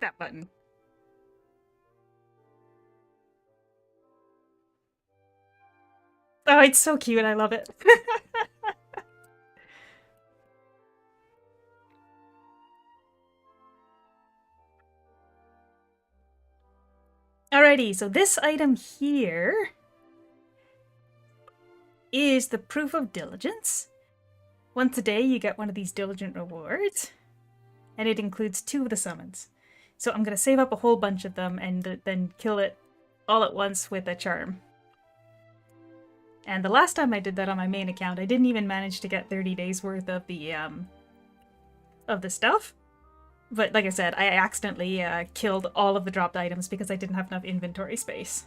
That button. Oh, it's so cute. I love it. Alrighty, so this item here is the Proof of Diligence. Once a day, you get one of these diligent rewards, and it includes 2 of the summons. So I'm going to save up a whole bunch of them and then kill it all at once with a charm. And the last time I did that on my main account, I didn't even manage to get 30 days worth of the stuff. But like I said, I accidentally killed all of the dropped items because I didn't have enough inventory space.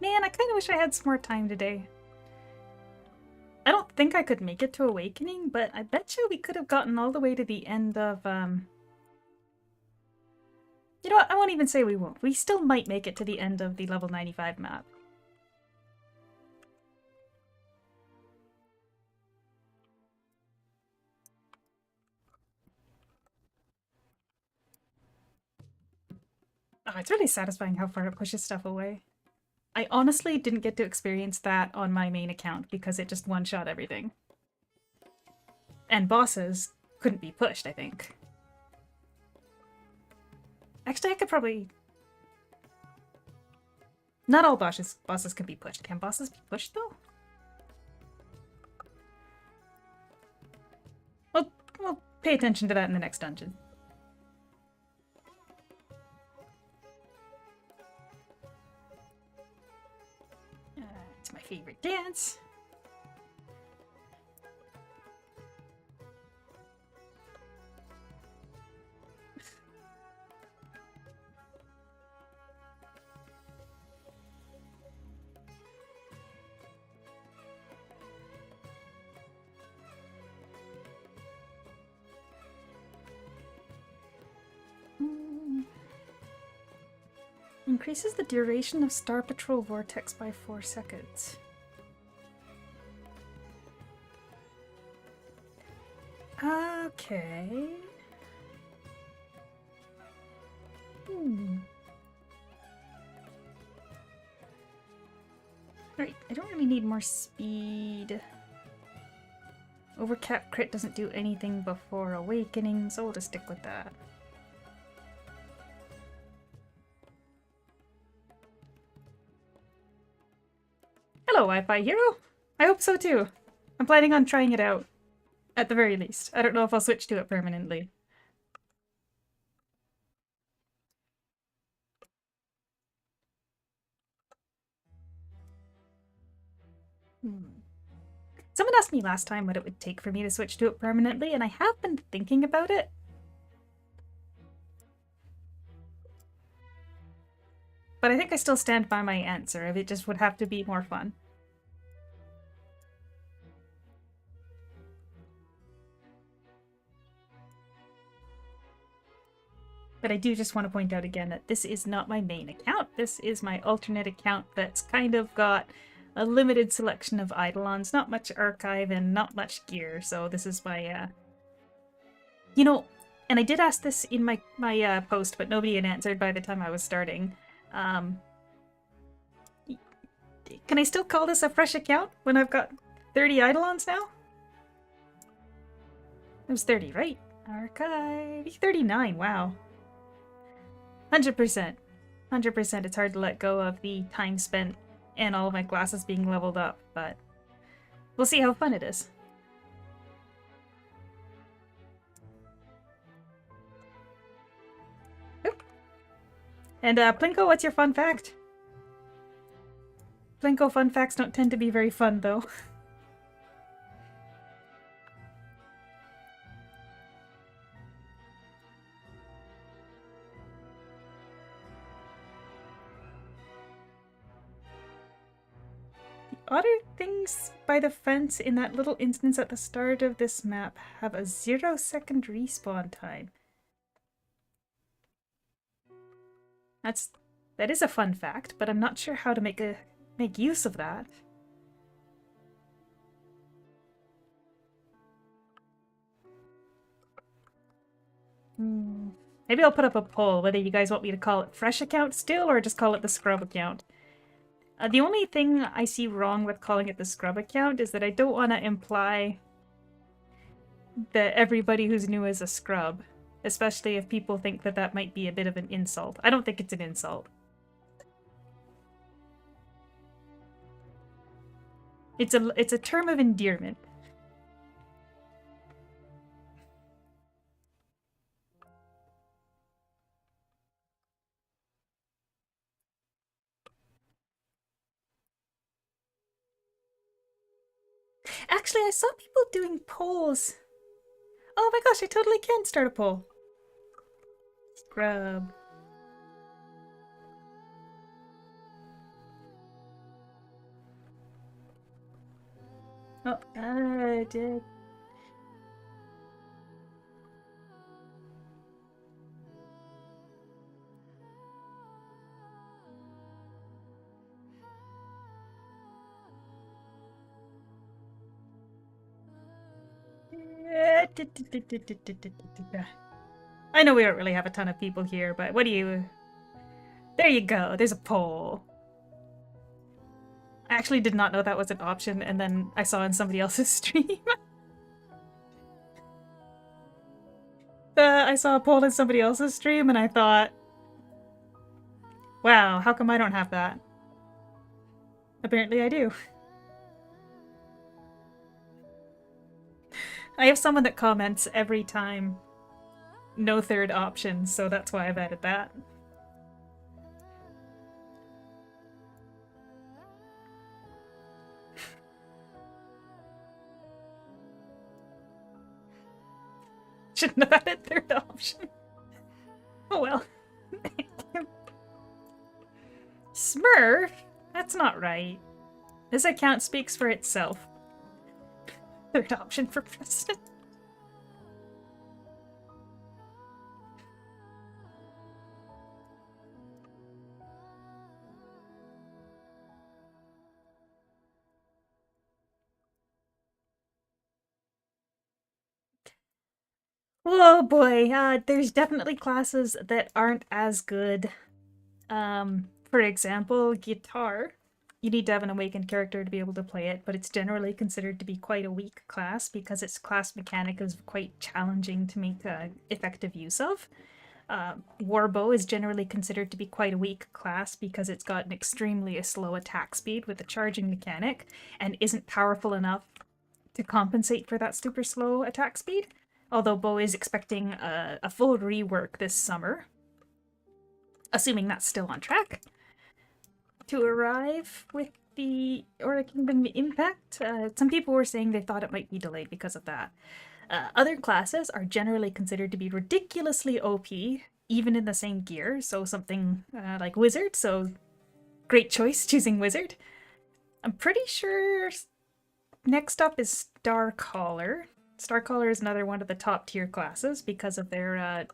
Man, I kind of wish I had some more time today. I don't think I could make it to Awakening, but I bet you we could have gotten all the way to the end of, You know what? I won't even say we won't. We still might make it to the end of the level 95 map. Oh, it's really satisfying how far it pushes stuff away. I honestly didn't get to experience that on my main account because it just one-shot everything. And bosses couldn't be pushed, I think. Actually, I could probably... Not all bosses can be pushed. Can bosses be pushed, though? We'll pay attention to that in the next dungeon. It's my favorite dance. Increases the duration of Star Patrol Vortex by 4 seconds. Okay. Right, I don't really need more speed. Overcap crit doesn't do anything before Awakening, so we'll just stick with that. Hello, Wi-Fi Hero! I hope so too. I'm planning on trying it out. At the very least. I don't know if I'll switch to it permanently. Someone asked me last time what it would take for me to switch to it permanently, and I have been thinking about it. But I think I still stand by my answer. It just would have to be more fun. But I do just want to point out again that this is not my main account. This is my alternate account that's kind of got a limited selection of Eidolons, not much archive and not much gear. So this is my, You know, and I did ask this in my post, but nobody had answered by the time I was starting. Can I still call this a fresh account when I've got 30 Eidolons now? It was 30, right? Archive. 39, wow. 100%. 100% it's hard to let go of the time spent and all of my classes being leveled up, but we'll see how fun it is. Oop. And Plinko, what's your fun fact? Plinko fun facts don't tend to be very fun, though. Otter things by the fence in that little instance at the start of this map have a 0-second respawn time. That is a fun fact, but I'm not sure how to make use of that. Maybe I'll put up a poll whether you guys want me to call it fresh account still or just call it the scrub account. The only thing I see wrong with calling it the scrub account is that I don't want to imply that everybody who's new is a scrub, especially if people think that that might be a bit of an insult. I don't think it's an insult. It's a term of endearment. Actually, I saw people doing polls. Oh my gosh, I totally can start a poll. Scrub. Oh, I did. I know we don't really have a ton of people here, but what do you... There you go, there's a poll. I actually did not know that was an option, and then I saw in somebody else's stream. I saw a poll in somebody else's stream, and I thought, wow, how come I don't have that? Apparently I do. I have someone that comments every time no third option, so that's why I've added that. Shouldn't have added third option. Oh well. Smurf? That's not right. This account speaks for itself. Third option for president. Oh boy, there's definitely classes that aren't as good. For example, guitar. You need to have an awakened character to be able to play it, but it's generally considered to be quite a weak class because its class mechanic is quite challenging to make effective use of. Warbow is generally considered to be quite a weak class because it's got an extremely slow attack speed with a charging mechanic and isn't powerful enough to compensate for that super slow attack speed. Although Bow is expecting a full rework this summer, assuming that's still on track, to arrive with the Aura Kingdom Impact. Some people were saying they thought it might be delayed because of that. Other classes are generally considered to be ridiculously OP, even in the same gear, so something like Wizard, so great choice choosing Wizard. I'm pretty sure next up is Starcaller. Starcaller is another one of the top tier classes because of their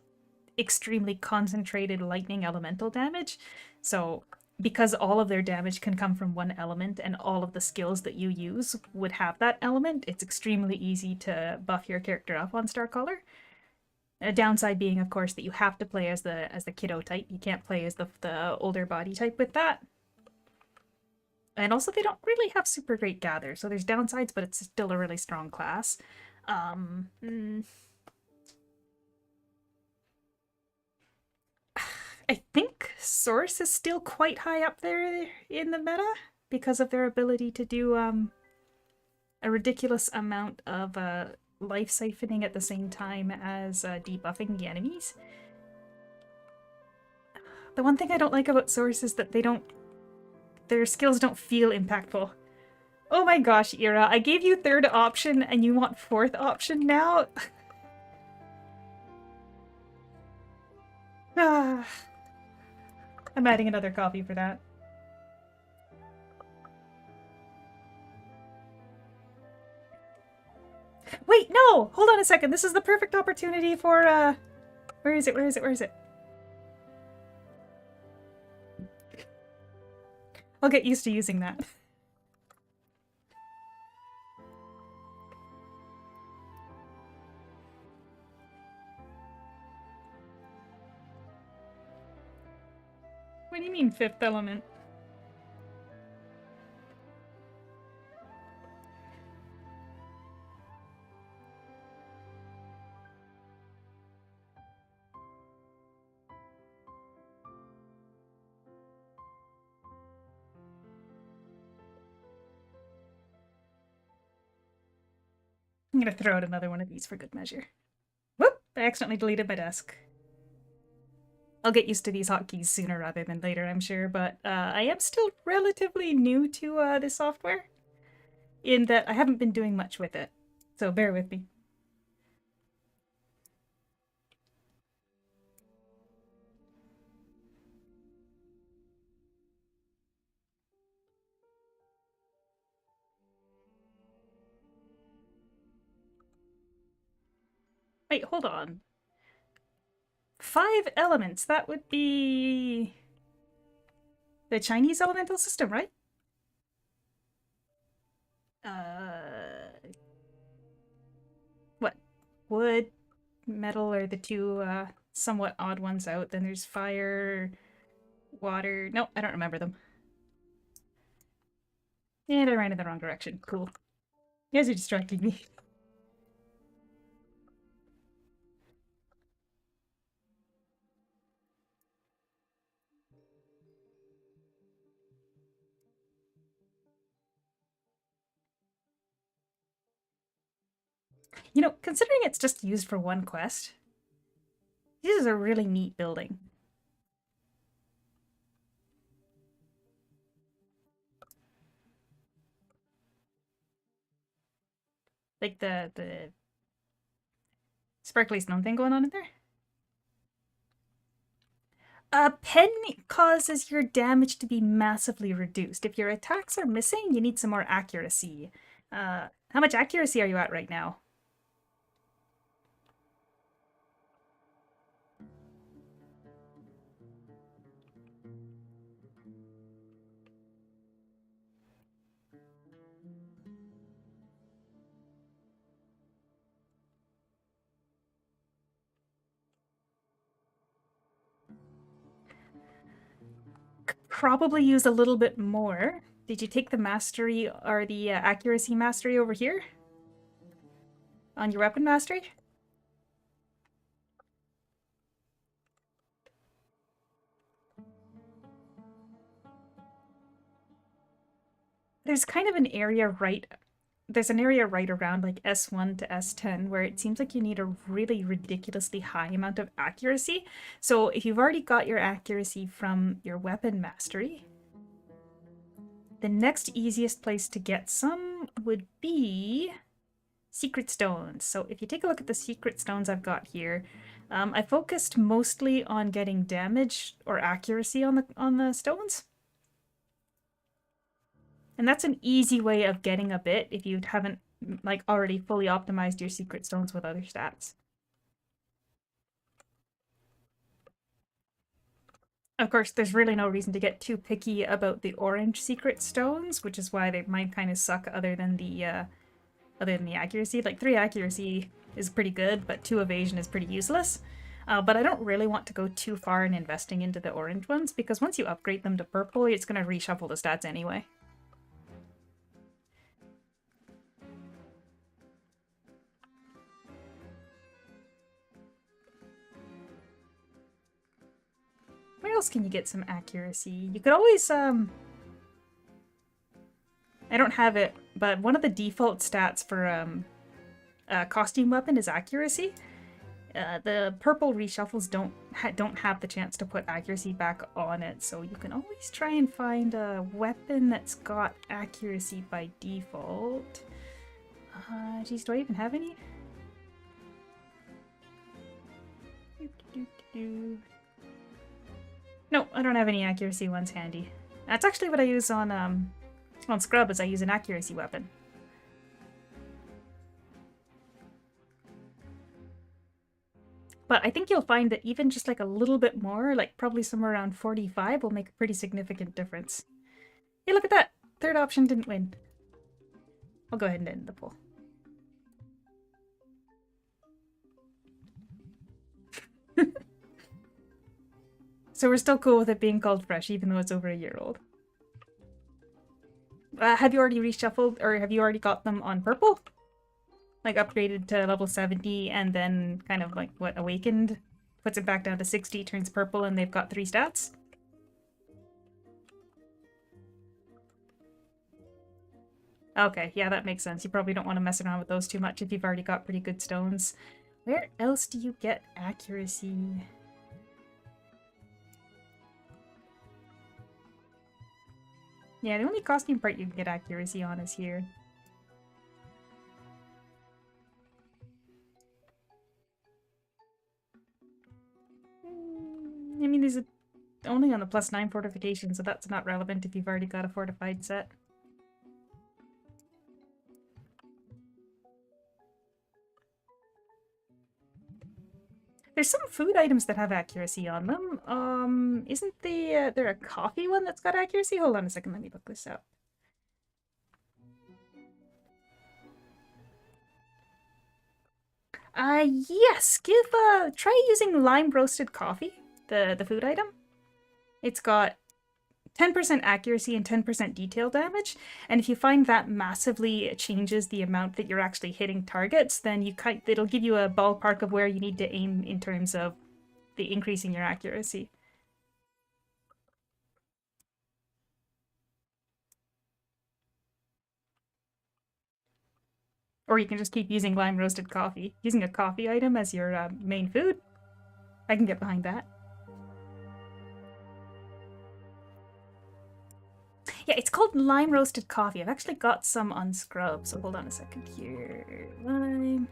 extremely concentrated lightning elemental damage. So because all of their damage can come from one element and all of the skills that you use would have that element, it's extremely easy to buff your character up on Starcaller. A downside being, of course, that you have to play as the kiddo type. You can't play as the older body type with that. And also, they don't really have super great gather, so there's downsides, but it's still a really strong class. I think Source is still quite high up there in the meta because of their ability to do a ridiculous amount of life siphoning at the same time as debuffing the enemies. The one thing I don't like about Source is that their skills don't feel impactful. Oh my gosh, Ira, I gave you third option and you want fourth option now? I'm adding another copy for that. Wait, no! Hold on a second. This is the perfect opportunity for, where is it? Where is it? Where is it? I'll get used to using that. What do you mean, fifth element? I'm gonna throw out another one of these for good measure. Whoop! I accidentally deleted my desk. I'll get used to these hotkeys sooner rather than later, I'm sure, but I am still relatively new to this software, in that I haven't been doing much with it, so bear with me. Wait, hold on. 5 elements, that would be the Chinese elemental system, right? What? Wood, metal are the two somewhat odd ones out. Then there's fire, water. No, I don't remember them. And I ran in the wrong direction. Cool. You guys are distracting me. You know, considering it's just used for one quest, this is a really neat building. Like the sparkly stone thing going on in there. A pen causes your damage to be massively reduced. If your attacks are missing, you need some more accuracy. How much accuracy are you at right now? Probably use a little bit more. Did you take the mastery or the accuracy mastery over here? On your weapon mastery? There's kind of an area right there's an area right around like S1 to S10 where it seems like you need a really ridiculously high amount of accuracy. So if you've already got your accuracy from your weapon mastery, the next easiest place to get some would be secret stones. So if you take a look at the secret stones I've got here, I focused mostly on getting damage or accuracy on the stones. And that's an easy way of getting a bit if you haven't like already fully optimized your secret stones with other stats. Of course, there's really no reason to get too picky about the orange secret stones, which is why they might kind of suck other than the accuracy. Like 3 accuracy is pretty good, but 2 evasion is pretty useless. But I don't really want to go too far in investing into the orange ones, because once you upgrade them to purple, it's going to reshuffle the stats anyway. Where else can you get some accuracy? You could always, I don't have it, but one of the default stats for a costume weapon is accuracy. The purple reshuffles don't have the chance to put accuracy back on it, so you can always try and find a weapon that's got accuracy by default. Geez, do I even have any? No, I don't have any accuracy ones handy. That's actually what I use on Scrub, is I use an accuracy weapon. But I think you'll find that even just like a little bit more, like probably somewhere around 45, will make a pretty significant difference. Hey, look at that! Third option didn't win. I'll go ahead and end the poll. So we're still cool with it being called fresh, even though it's over a year old. Have you already reshuffled, or have you already got them on purple? Like upgraded to level 70 and then kind of like, what, awakened? Puts it back down to 60, turns purple, and they've got 3 stats? Okay, yeah, that makes sense. You probably don't want to mess around with those too much if you've already got pretty good stones. Where else do you get accuracy? Yeah, the only costume part you can get accuracy on is here. I mean, these are only on the +9 fortification, so that's not relevant if you've already got a fortified set. There's some food items that have accuracy on them. Isn't there a coffee one that's got accuracy? Hold on a second, let me look this up. Yes, try using lime roasted coffee, the food item. It's got 10% accuracy and 10% detail damage, and if you find that massively changes the amount that you're actually hitting targets, then it'll give you a ballpark of where you need to aim in terms of the increasing your accuracy. Or you can just keep using lime roasted coffee. Using a coffee item as your main food, I can get behind that. Yeah, it's called lime roasted coffee. I've actually got some on Scrub, so hold on a second here. Lime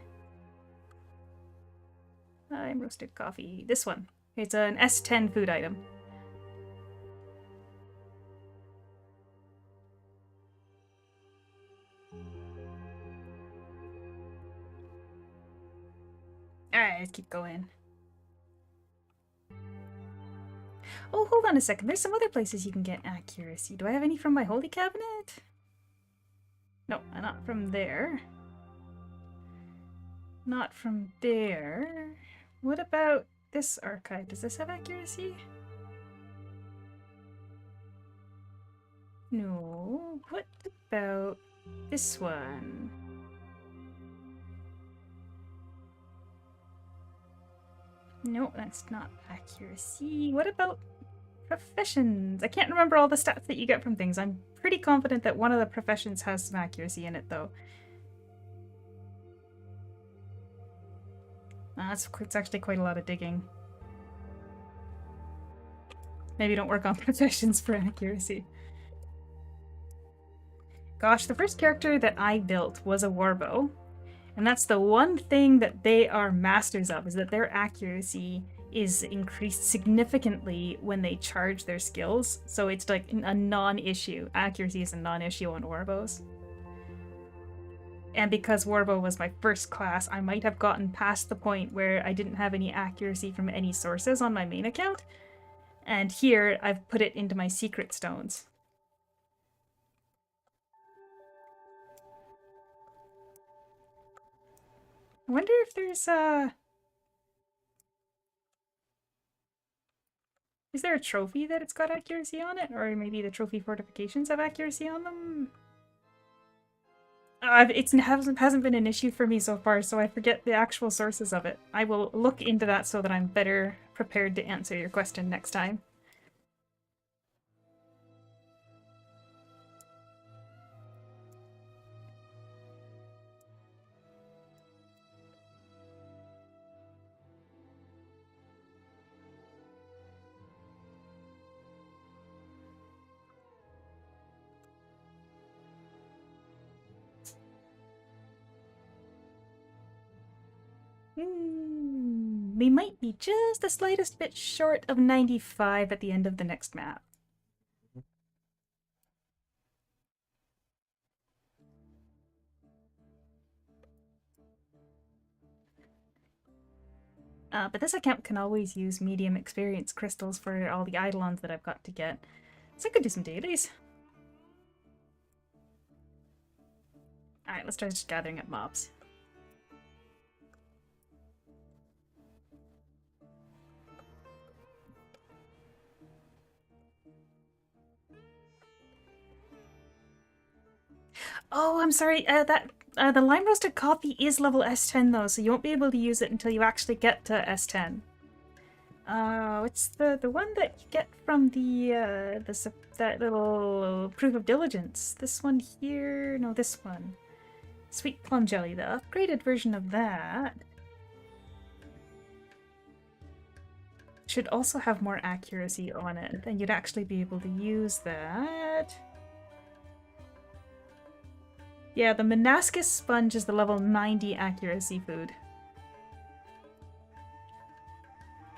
roasted coffee. This one. It's an S10 food item. Alright, let's keep going. Oh, hold on a second. There's some other places you can get accuracy. Do I have any from my holy cabinet? No, not from there. Not from there. What about this archive? Does this have accuracy? No. What about this one? No, that's not accuracy. What about professions? I can't remember all the stats that you get from things. I'm pretty confident that one of the professions has some accuracy in it, though. It's actually quite a lot of digging. Maybe don't work on professions for accuracy. Gosh, the first character that I built was a warbow. And that's the one thing that they are masters of, is that their accuracy is increased significantly when they charge their skills. So it's like a non-issue. Accuracy is a non-issue on warbows. And because warbow was my first class, I might have gotten past the point where I didn't have any accuracy from any sources on my main account. And here, I've put it into my secret stones. I wonder if there's is there a trophy that it's got accuracy on it? Or maybe the trophy fortifications have accuracy on them? It hasn't been an issue for me so far, so I forget the actual sources of it. I will look into that so that I'm better prepared to answer your question next time. We might be just the slightest bit short of 95 at the end of the next map. But this account can always use medium experience crystals for all the eidolons that I've got to get. So I could do some dailies. Alright, let's try just gathering up mobs. Oh, I'm sorry, the lime roasted coffee is level S10 though, so you won't be able to use it until you actually get to S10. It's the one that you get from that little proof of diligence. This one here, no, this one. Sweet plum jelly, the upgraded version of that. Should also have more accuracy on it, and you'd actually be able to use that. Yeah, the Menascus sponge is the level 90 accuracy food.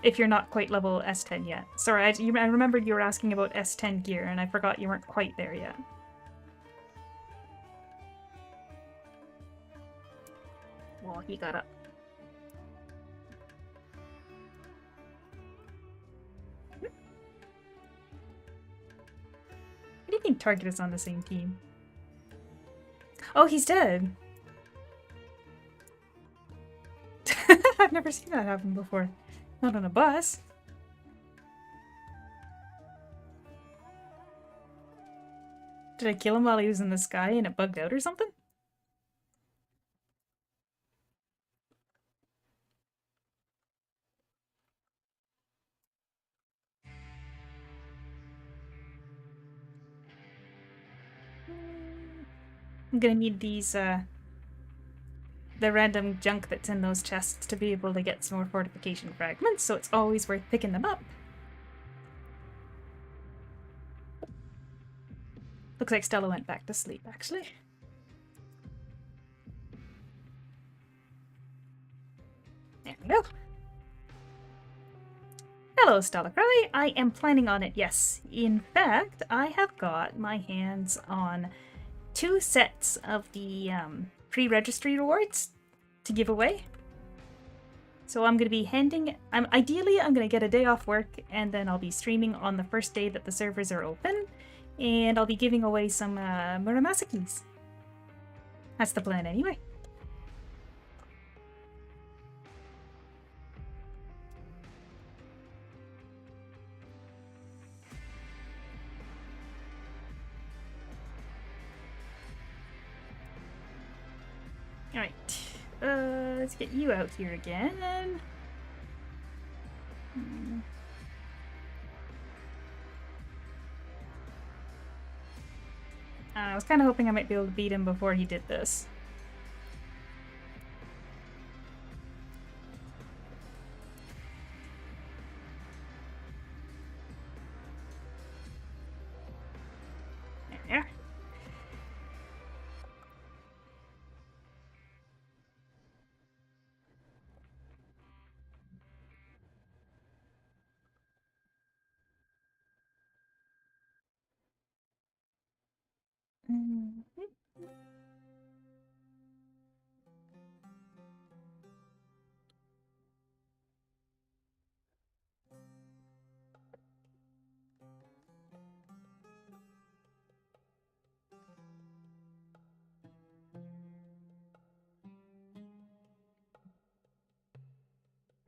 If you're not quite level S10 yet. Sorry, I remembered you were asking about S10 gear, and I forgot you weren't quite there yet. Well, he got up. think Target is on the same team. Oh, he's dead. I've never seen that happen before. Not on a bus. Did I kill him while he was in the sky and it bugged out or something? I'm gonna need these, the random junk that's in those chests to be able to get some more fortification fragments, so it's always worth picking them up. Looks like Stella went back to sleep, actually. There we go. Hello, Stella Cry. I am planning on it, yes. In fact, I have got my hands on 2 sets of the pre-registry rewards to give away. So I'm going to be ideally I'm going to get a day off work and then I'll be streaming on the first day that the servers are open, and I'll be giving away some Muramasa keys. That's the plan anyway. Alright, let's get you out here again. I was kind of hoping I might be able to beat him before he did this. There.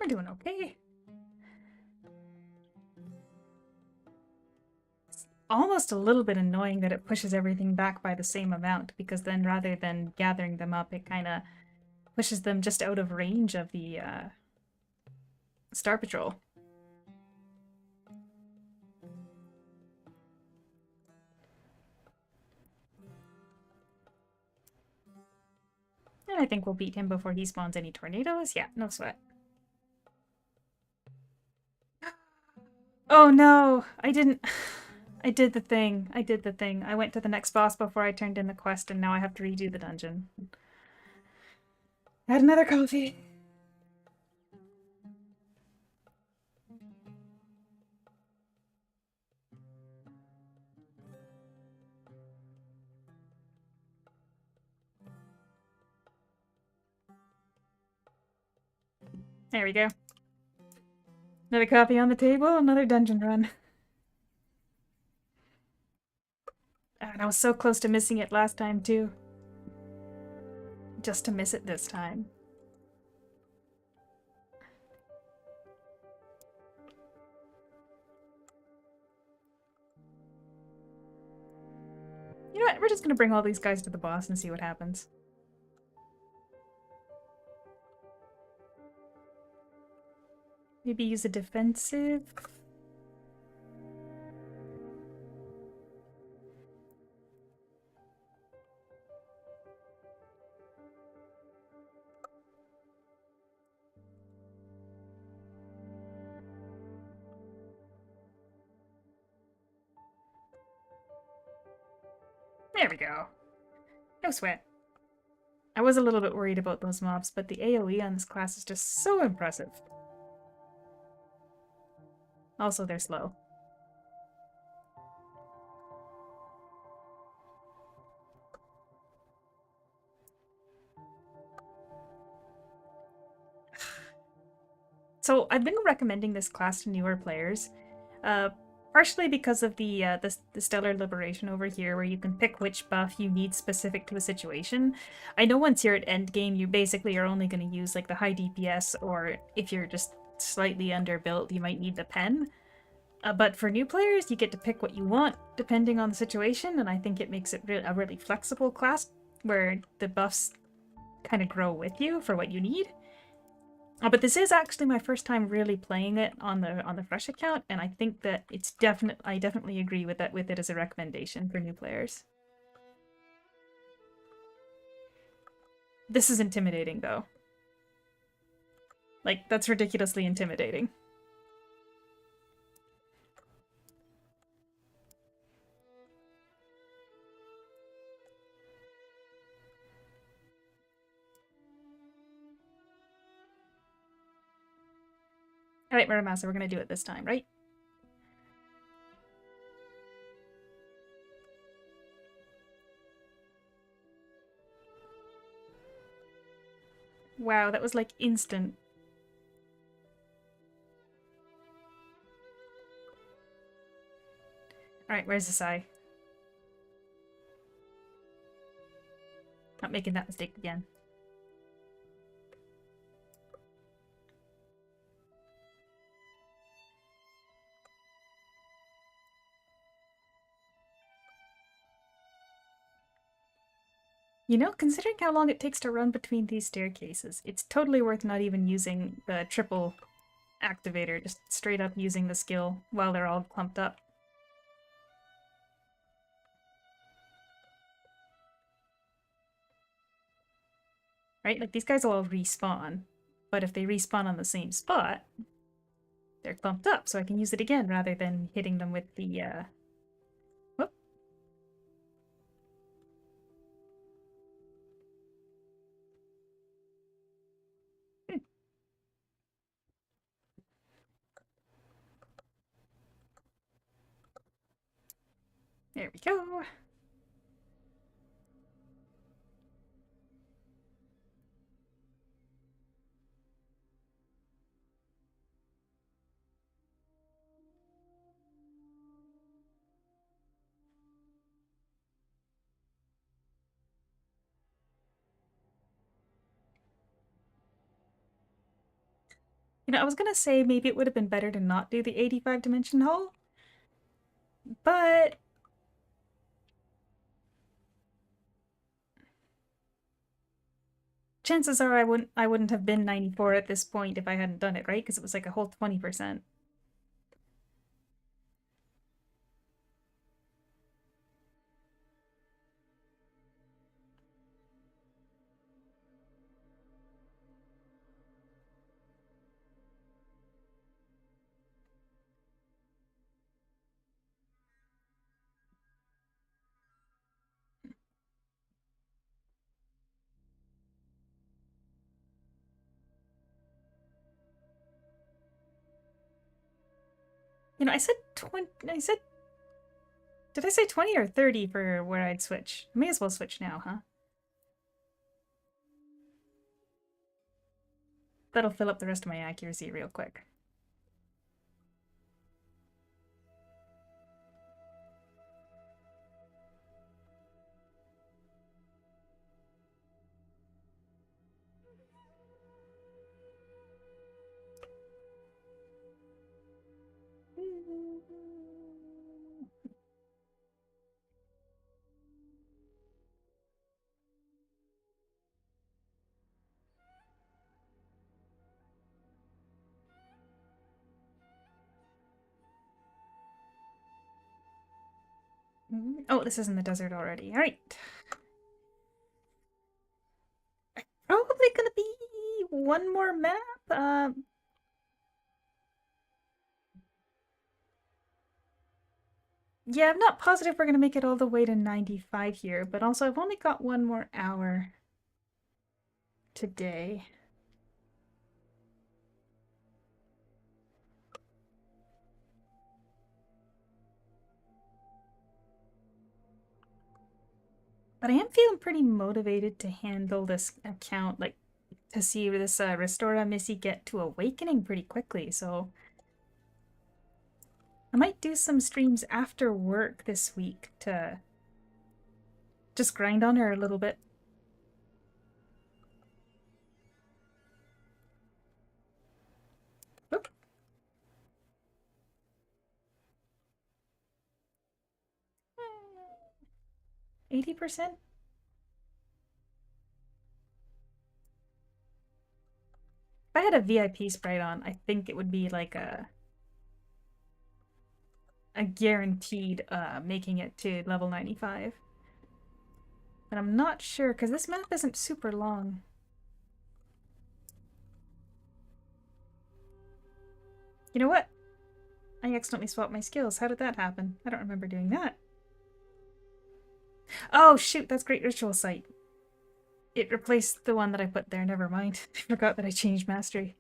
We're doing okay. It's almost a little bit annoying that it pushes everything back by the same amount, because then rather than gathering them up, it kind of pushes them just out of range of the Star Patrol. And I think we'll beat him before he spawns any tornadoes. Yeah, no sweat. Oh no! I didn't... I did the thing. I did the thing. I went to the next boss before I turned in the quest, and now I have to redo the dungeon. Add another coffee. There we go. Another coffee on the table, another dungeon run. And I was so close to missing it last time, too. Just to miss it this time. You know what? We're just gonna bring all these guys to the boss and see what happens. Maybe use a defensive. There we go. No sweat. I was a little bit worried about those mobs, but the AoE on this class is just so impressive. Also, they're slow. So I've been recommending this class to newer players, Partially because of the stellar liberation over here, where you can pick which buff you need specific to a situation. I know once you're at endgame, you basically are only going to use like the high DPS, or if you're just slightly underbuilt, you might need the pen. But for new players, you get to pick what you want depending on the situation, and I think it makes it a really flexible class where the buffs kind of grow with you for what you need. But this is actually my first time really playing it on the fresh account, and I think that it's I definitely agree with it as a recommendation for new players. This is intimidating though. Like, that's ridiculously intimidating. Alright, Muramasa, we're gonna do it this time, right? Wow, that was like instant. Alright, where's the Sai? Not making that mistake again. You know, considering how long it takes to run between these staircases, it's totally worth not even using the triple activator, just straight up using the skill while they're all clumped up. Right? Like, these guys will all respawn, but if they respawn on the same spot, they're clumped up, so I can use it again rather than hitting them with the, whoop. There we go. You know, I was gonna say maybe it would have been better to not do the 85 dimension hole, but chances are I wouldn't have been 94 at this point if I hadn't done it, right? Because it was like a whole 20%. You know, I said 20. Did I say 20 or 30 for where I'd switch? I may as well switch now, huh? That'll fill up the rest of my accuracy real quick. Oh, this is in the desert already. All right. Probably gonna be one more map. Yeah, I'm not positive we're gonna make it all the way to 95 here, but also I've only got one more hour today. But I am feeling pretty motivated to handle this account, like to see this Restora Missy get to Awakening pretty quickly, so I might do some streams after work this week to just grind on her a little bit. Oop. 80%? If I had a VIP sprite on, I think it would be like a guaranteed making it to level 95. But I'm not sure, because this map isn't super long. You know what? I accidentally swapped my skills. How did that happen? I don't remember doing that. Oh shoot, that's Great Ritual Site. It replaced the one that I put there, never mind. I forgot that I changed mastery.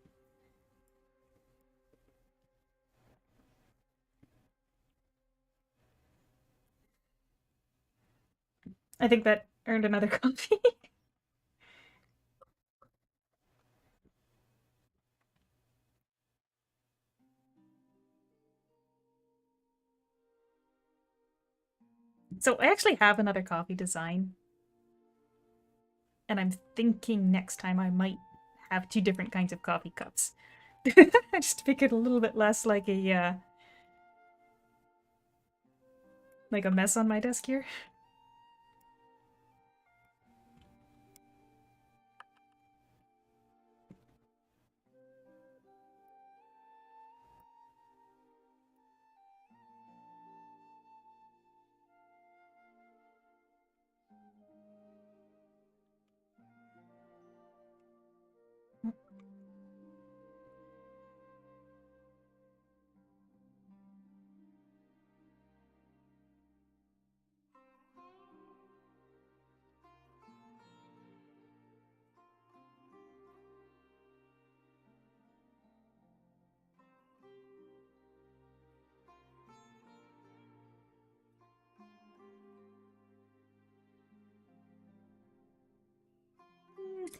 I think that earned another copy. So I actually have another coffee design. And I'm thinking next time I might have 2 different kinds of coffee cups. Just to make it a little bit less like a mess on my desk here.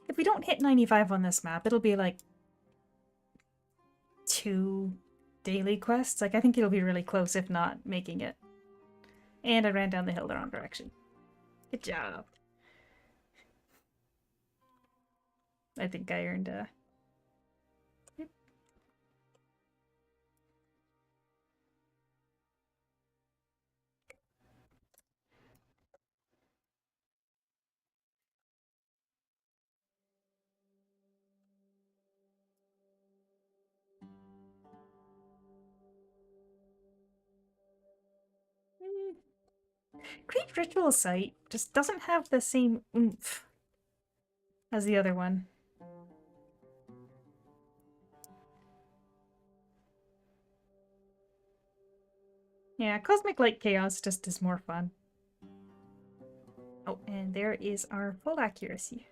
If we don't hit 95 on this map, it'll be like 2 daily quests. Like, I think it'll be really close if not making it. And I ran down the hill the wrong direction. Good job. I think I earned a... Yep. Great Ritual Site just doesn't have the same oomph as the other one. Yeah, Cosmic Light Chaos just is more fun. Oh, and there is our full accuracy.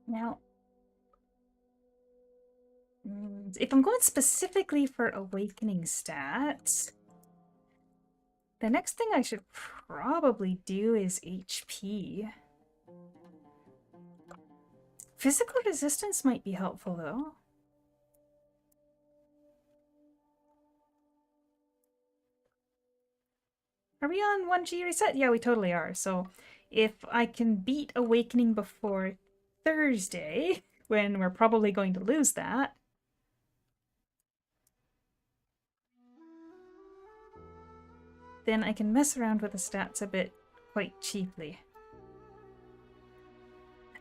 Now, if I'm going specifically for Awakening stats, the next thing I should probably do is HP. Physical resistance might be helpful, though. Are we on 1G reset? Yeah, we totally are. So if I can beat Awakening before Thursday, when we're probably going to lose that, then I can mess around with the stats a bit quite cheaply.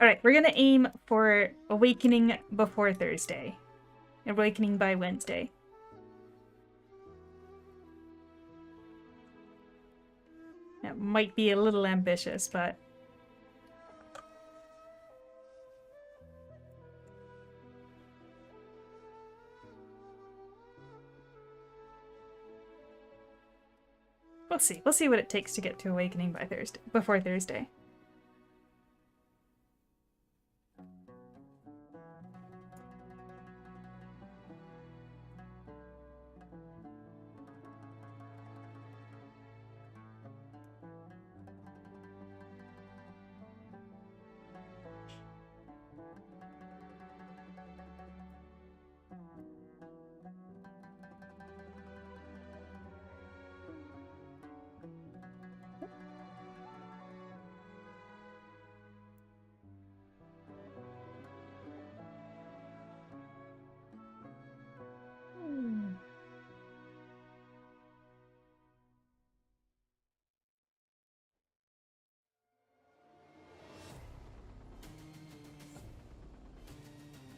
Alright, we're gonna aim for Awakening before Thursday. Awakening by Wednesday. That might be a little ambitious, but... We'll see. We'll see what it takes to get to Awakening by Thursday, before Thursday.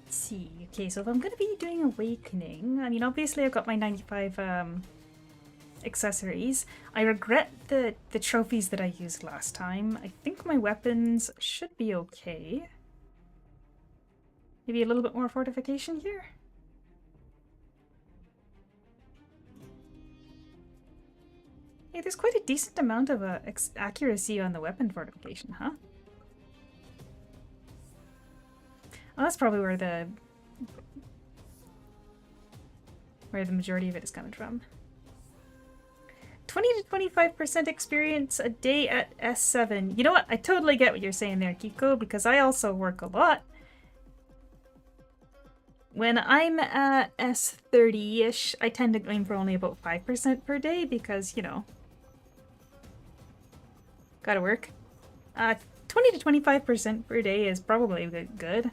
See. Okay, so if I'm gonna be doing Awakening, I mean, obviously I've got my 95 accessories. I regret the trophies that I used last time. I think my weapons should be okay. Maybe a little bit more fortification here? Hey, there's quite a decent amount of accuracy on the weapon fortification, huh? Well, that's probably where the majority of it is coming from. 20 to 25% experience a day at S7. You know what? I totally get what you're saying there, Kiko, because I also work a lot. When I'm at S30-ish, I tend to aim for only about 5% per day because, you know, gotta work. 20 to 25% per day is probably good.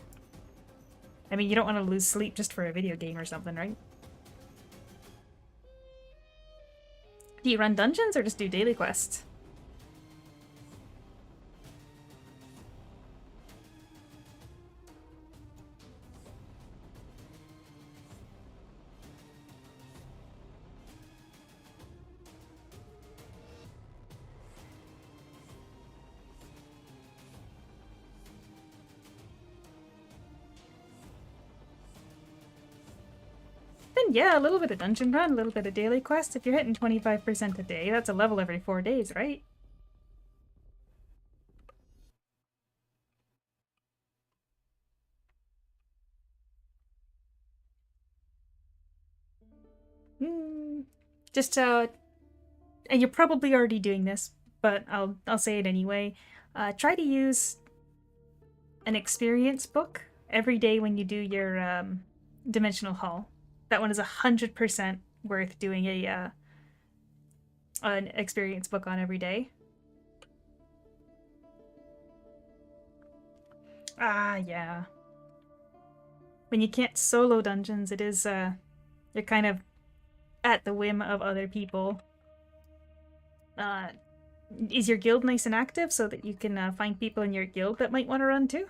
I mean, you don't want to lose sleep just for a video game or something, right? Do you run dungeons or just do daily quests? Then yeah, a little bit of dungeon run, a little bit of daily quest. If you're hitting 25% a day, that's a level every 4 days, right? Just and you're probably already doing this, but I'll say it anyway. Try to use an experience book every day when you do your dimensional haul. That one is 100% worth doing an experience book on every day. Ah, yeah. When you can't solo dungeons, it is you're kind of at the whim of other people. Is your guild nice and active so that you can find people in your guild that might want to run too?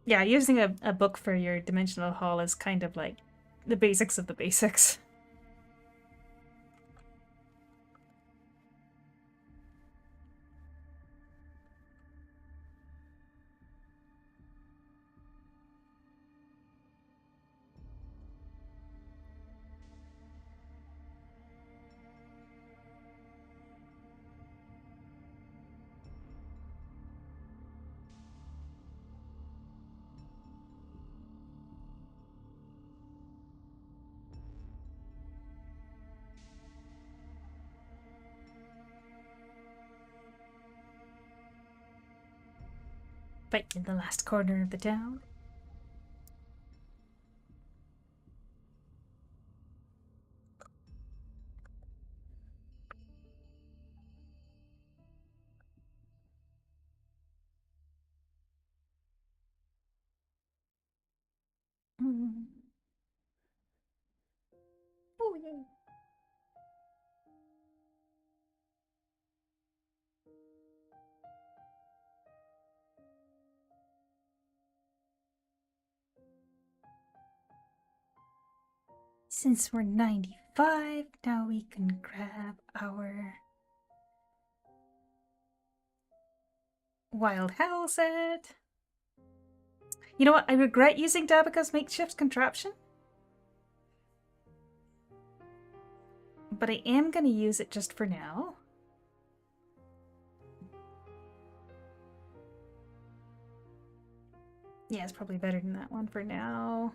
Yeah, using a book for your dimensional haul is kind of like the basics of the basics. Right in the last corner of the town. Mm. Oh, yeah. Since we're 95, now we can grab our Wild Howl set. You know what? I regret using Dabika's makeshift contraption. But I am going to use it just for now. Yeah, it's probably better than that one for now.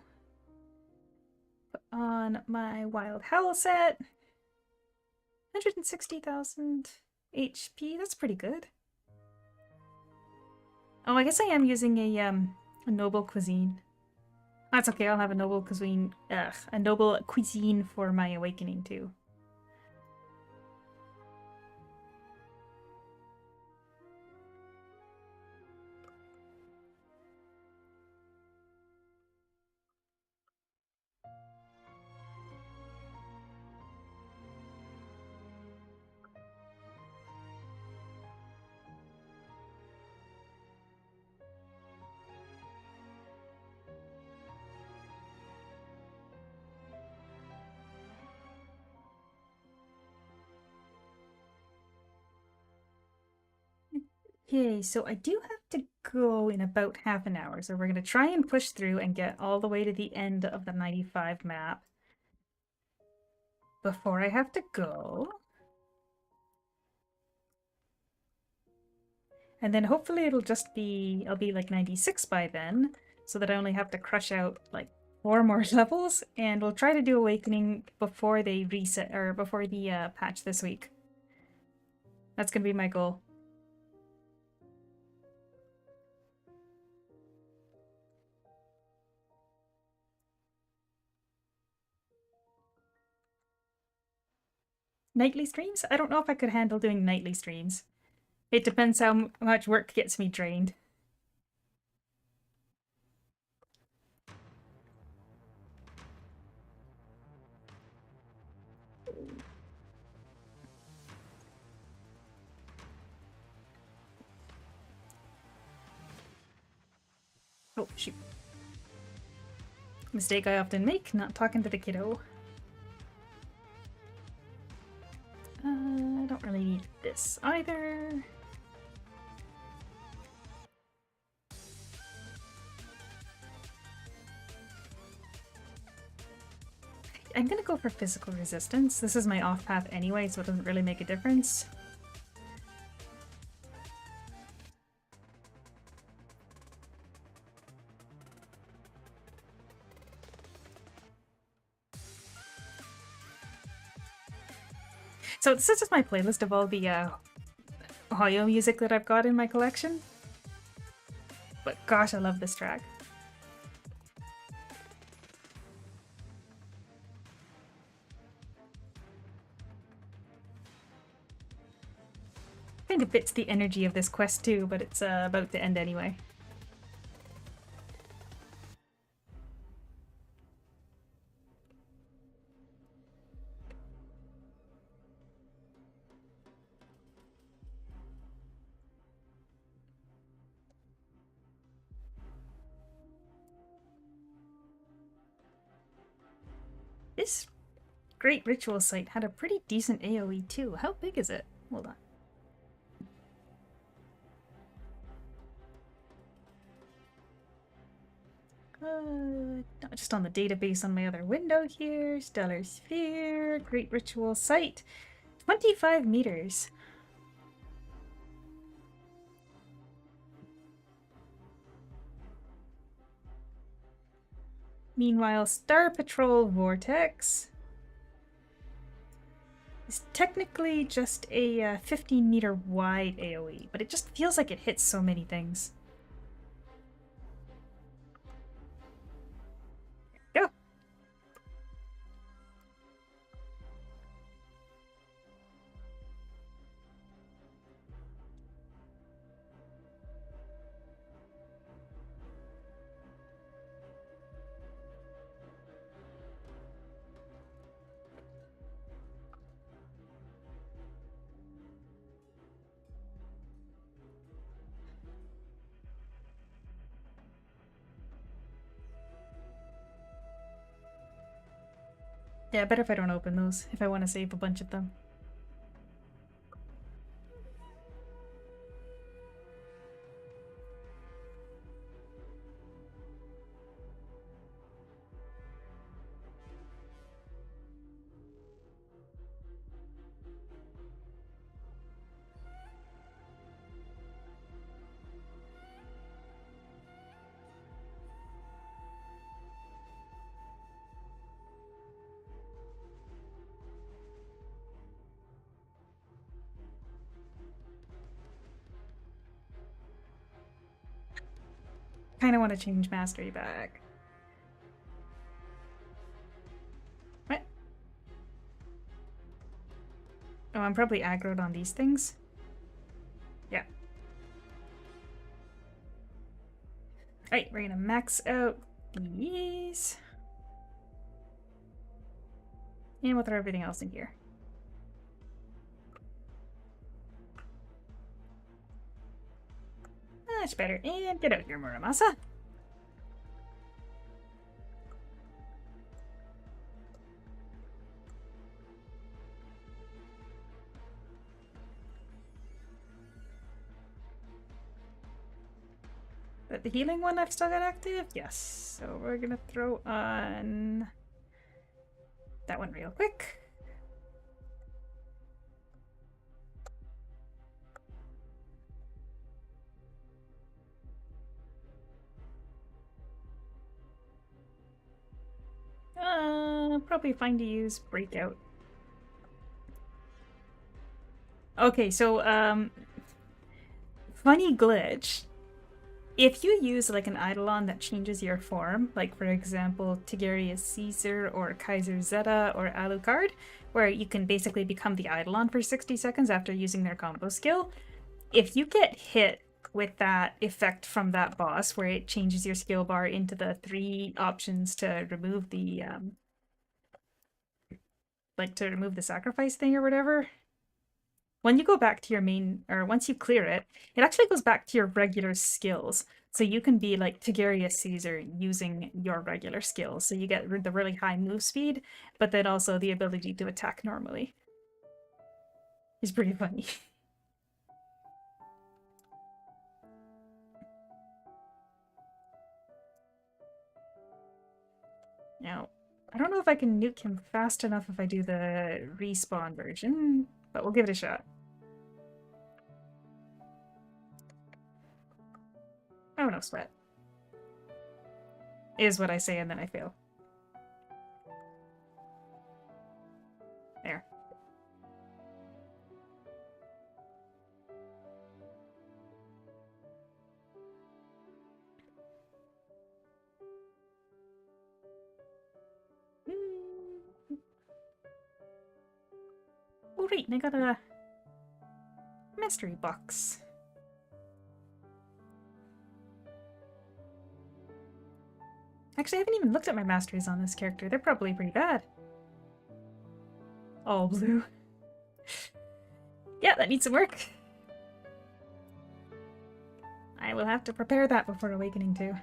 Put on my Wild Howl set. 160,000 HP. That's pretty good. Oh, I guess I am using a noble cuisine. That's okay. I'll have a noble cuisine. A noble cuisine for my awakening too. Okay, so I do have to go in about half an hour, so we're going to try and push through and get all the way to the end of the 95 map before I have to go. And then hopefully it'll just be, I'll be like 96 by then, so that I only have to crush out like 4 more levels, and we'll try to do Awakening before they reset, or before the patch this week. That's going to be my goal. Nightly streams? I don't know if I could handle doing nightly streams. It depends how much work gets me drained. Oh, shoot. Mistake I often make, not talking to the kiddo. I don't really need this either. I'm gonna go for physical resistance. This is my off path anyway, so it doesn't really make a difference. So this is just my playlist of all the Hoyo music that I've got in my collection. But gosh, I love this track. Kind of fits the energy of this quest too, but it's about to end anyway. This great ritual site had a pretty decent AoE too. How big is it? Hold on. Just on the database on my other window here. Stellar Sphere, Great Ritual Site. 25 meters. Meanwhile, Star Patrol Vortex is technically just a 15-meter wide AoE, but it just feels like it hits so many things. Go! Yeah, better if I don't open those, if I want to save a bunch of them. Kind of want to change mastery back. What? Oh, I'm probably aggroed on these things. Yeah. Alright, we're gonna max out these. And we'll throw everything else in here. Much better. And get out here, Muramasa. But the healing one I've still got active? Yes. So we're gonna throw on that one real quick. Probably fine to use Breakout. Okay, so, funny glitch. If you use like an Eidolon that changes your form, like for example, Tigurius Caesar or Kaiser Zeta or Alucard, where you can basically become the Eidolon for 60 seconds after using their combo skill, if you get hit with that effect from that boss where it changes your skill bar into the 3 options to remove the sacrifice thing or whatever, when you go back to your main, or once you clear it, it actually goes back to your regular skills. So you can be like Tigurius Caesar using your regular skills. So you get the really high move speed, but then also the ability to attack normally. It's pretty funny. Now, I don't know if I can nuke him fast enough if I do the respawn version, but we'll give it a shot. Oh, no sweat. Is what I say and then I fail. There. Oh, right, and I got a mastery box. Actually, I haven't even looked at my masteries on this character. They're probably pretty bad. All blue. Yeah, that needs some work. I will have to prepare that before Awakening 2.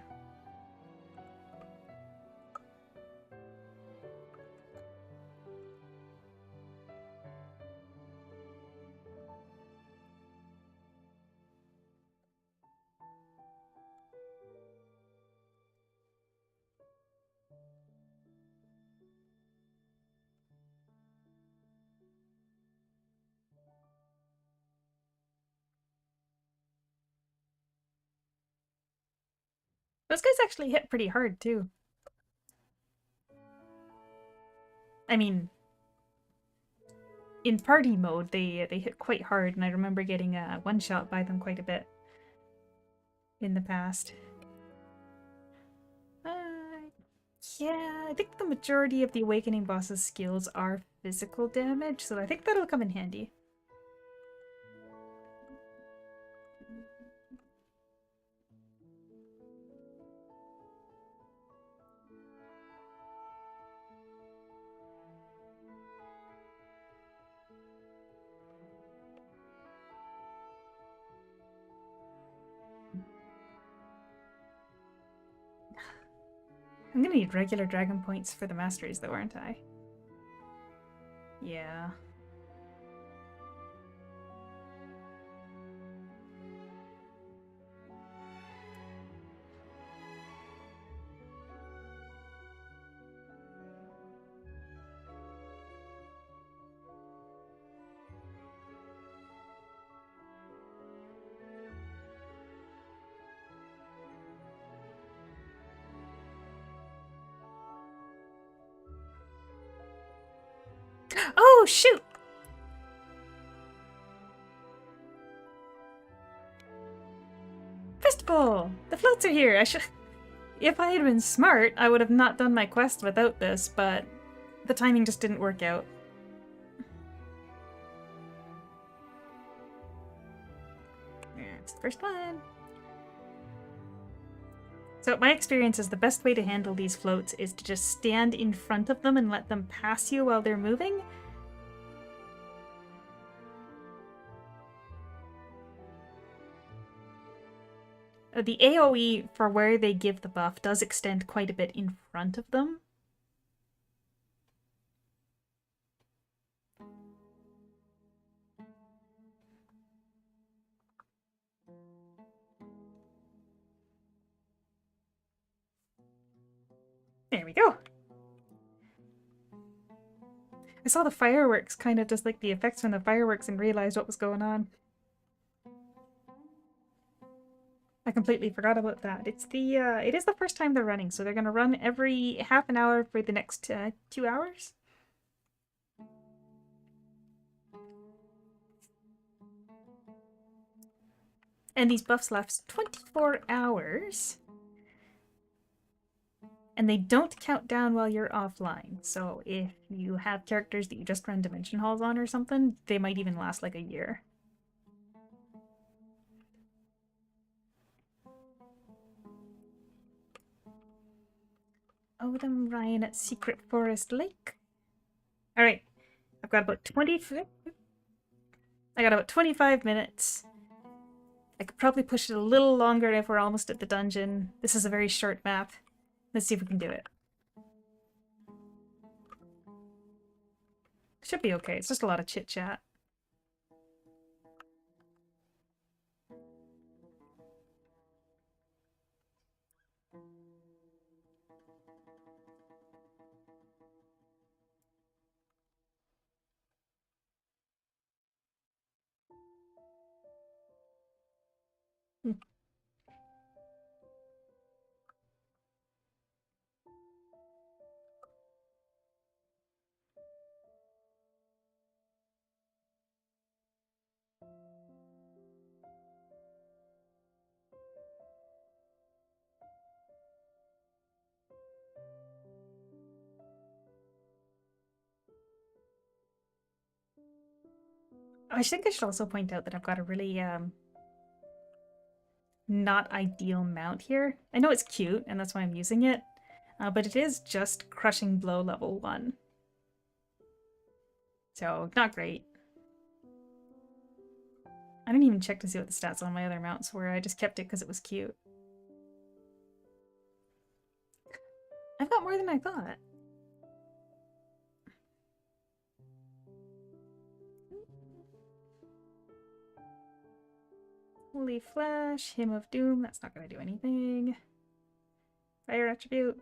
Those guys actually hit pretty hard, too. I mean, in party mode, they hit quite hard, and I remember getting a one-shot by them quite a bit in the past. Yeah, I think the majority of the Awakening boss's skills are physical damage, so I think that'll come in handy. I'm gonna need regular dragon points for the masteries though, aren't I? Yeah. Oh, shoot! Festival! The floats are here! I should... If I had been smart, I would have not done my quest without this, but the timing just didn't work out. It's the first one. So my experience is the best way to handle these floats is to just stand in front of them and let them pass you while they're moving. The AoE for where they give the buff does extend quite a bit in front of them. There we go. I saw the fireworks, kind of just like the effects from the fireworks, and realized what was going on. I completely forgot about that. It is the first time they're running, so they're gonna run every half an hour for the next 2 hours. And these buffs last 24 hours. And they don't count down while you're offline. So if you have characters that you just run dimension halls on or something, they might even last like a year. Odom Ryan at Secret Forest Lake. Alright, I've got about 25 minutes. I could probably push it a little longer if we're almost at the dungeon. This is a very short map. Let's see if we can do it. Should be okay. It's just a lot of chit-chat. I think I should also point out that I've got a really not ideal mount here. I know it's cute, and that's why I'm using it, but it is just Crushing Blow level 1. So, not great. I didn't even check to see what the stats on my other mounts were. I just kept it because it was cute. I've got more than I thought. Holy Flash, Hymn of Doom, that's not going to do anything. Fire Attribute.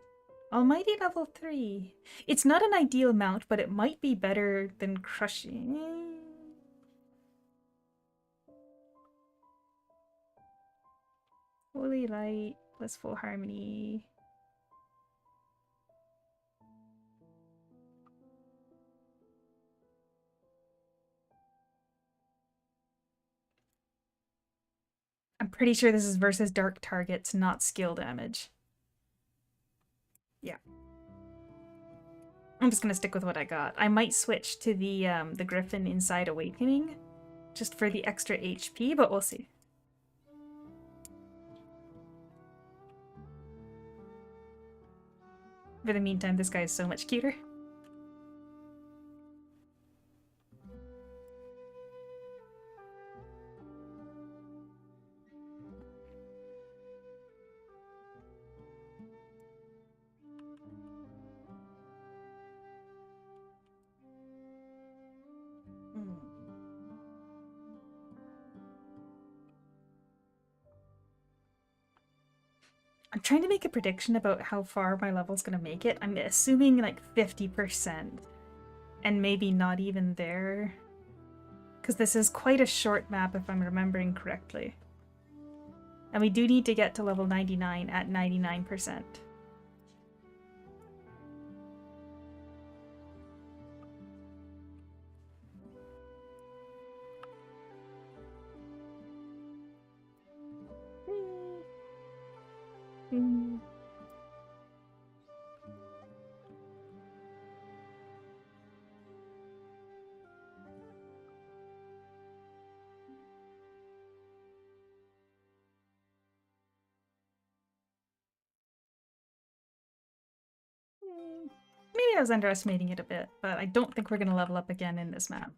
Almighty level 3. It's not an ideal mount, but it might be better than Crushing. Holy Light, Blissful Harmony. I'm pretty sure this is versus dark targets, not skill damage. Yeah. I'm just gonna stick with what I got. I might switch to the Griffin Inside Awakening, just for the extra HP, but we'll see. For the meantime, this guy is so much cuter. I'm trying to make a prediction about how far my level's gonna make it. I'm assuming like 50%. And maybe not even there. Because this is quite a short map if I'm remembering correctly. And we do need to get to level 99 at 99%. Maybe I was underestimating it a bit, but I don't think we're going to level up again in this map.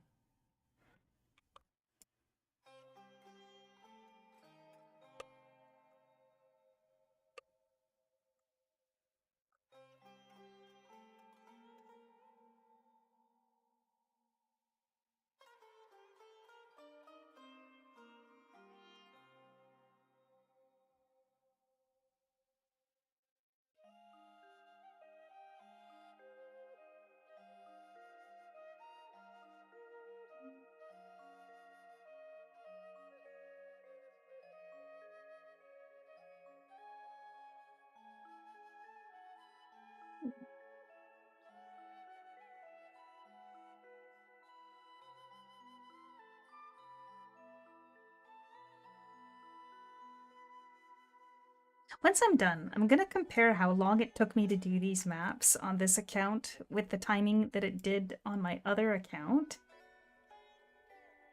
Once I'm done, I'm going to compare how long it took me to do these maps on this account with the timing that it did on my other account.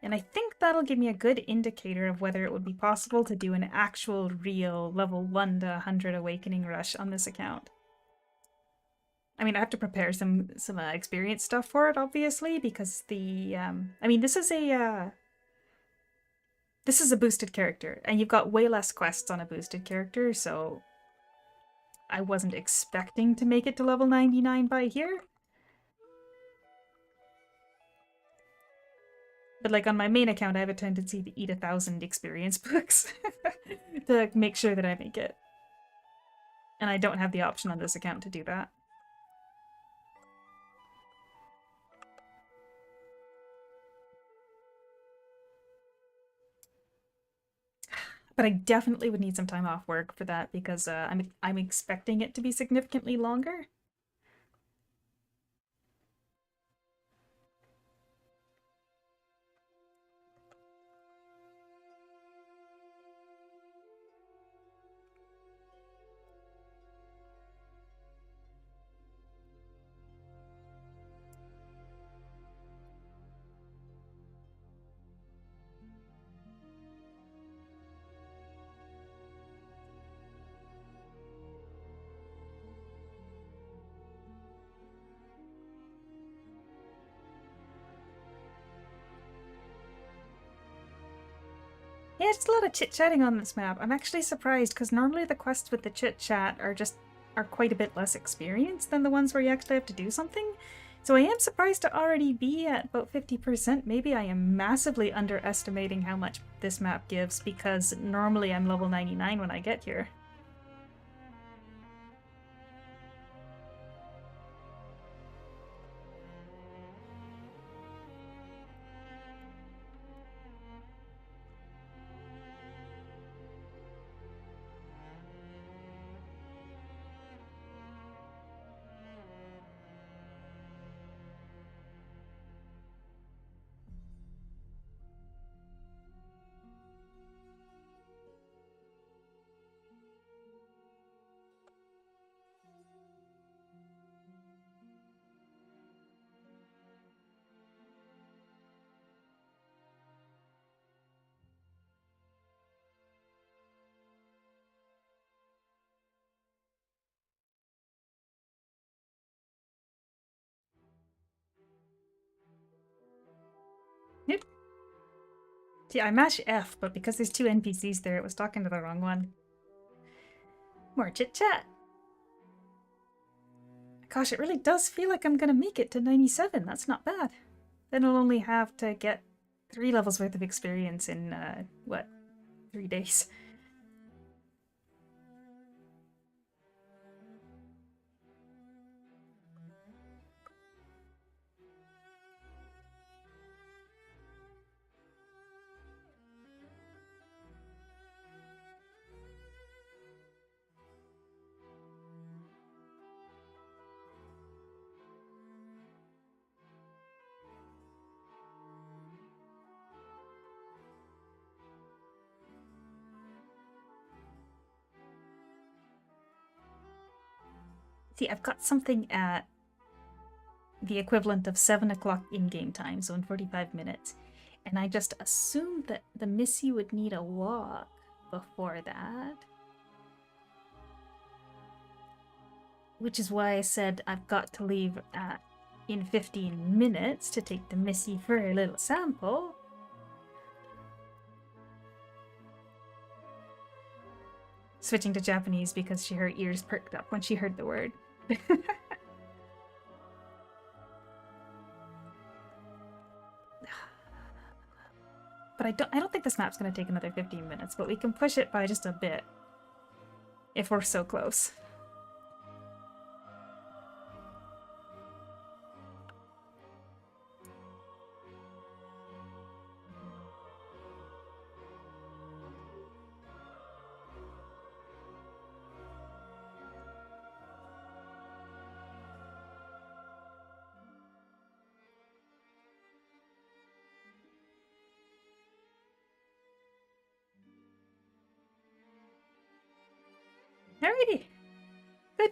And I think that'll give me a good indicator of whether it would be possible to do an actual real level 1 to 100 Awakening Rush on this account. I mean, I have to prepare some experience stuff for it, obviously, because the, I mean, this is a boosted character, and you've got way less quests on a boosted character, so I wasn't expecting to make it to level 99 by here. But like on my main account, I have a tendency to eat 1,000 experience books to make sure that I make it. And I don't have the option on this account to do that. But I definitely would need some time off work for that because I'm expecting it to be significantly longer. Yeah, just a lot of chit-chatting on this map. I'm actually surprised because normally the quests with the chit-chat are quite a bit less experienced than the ones where you actually have to do something. So I am surprised to already be at about 50%. Maybe I am massively underestimating how much this map gives because normally I'm level 99 when I get here. Yep. See, I mashed F, but because there's two NPCs there, it was talking to the wrong one. More chit-chat. Gosh, it really does feel like I'm gonna make it to 97. That's not bad. Then I'll only have to get 3 levels worth of experience in, what, 3 days. See, I've got something at the equivalent of 7 o'clock in-game time, so in 45 minutes. And I just assumed that the Missy would need a walk before that. Which is why I said I've got to leave in 15 minutes to take the Missy for a little sample. Switching to Japanese because her ears perked up when she heard the word. But I don't think this map's going to take another 15 minutes, but we can push it by just a bit if we're so close. Alrighty. Good.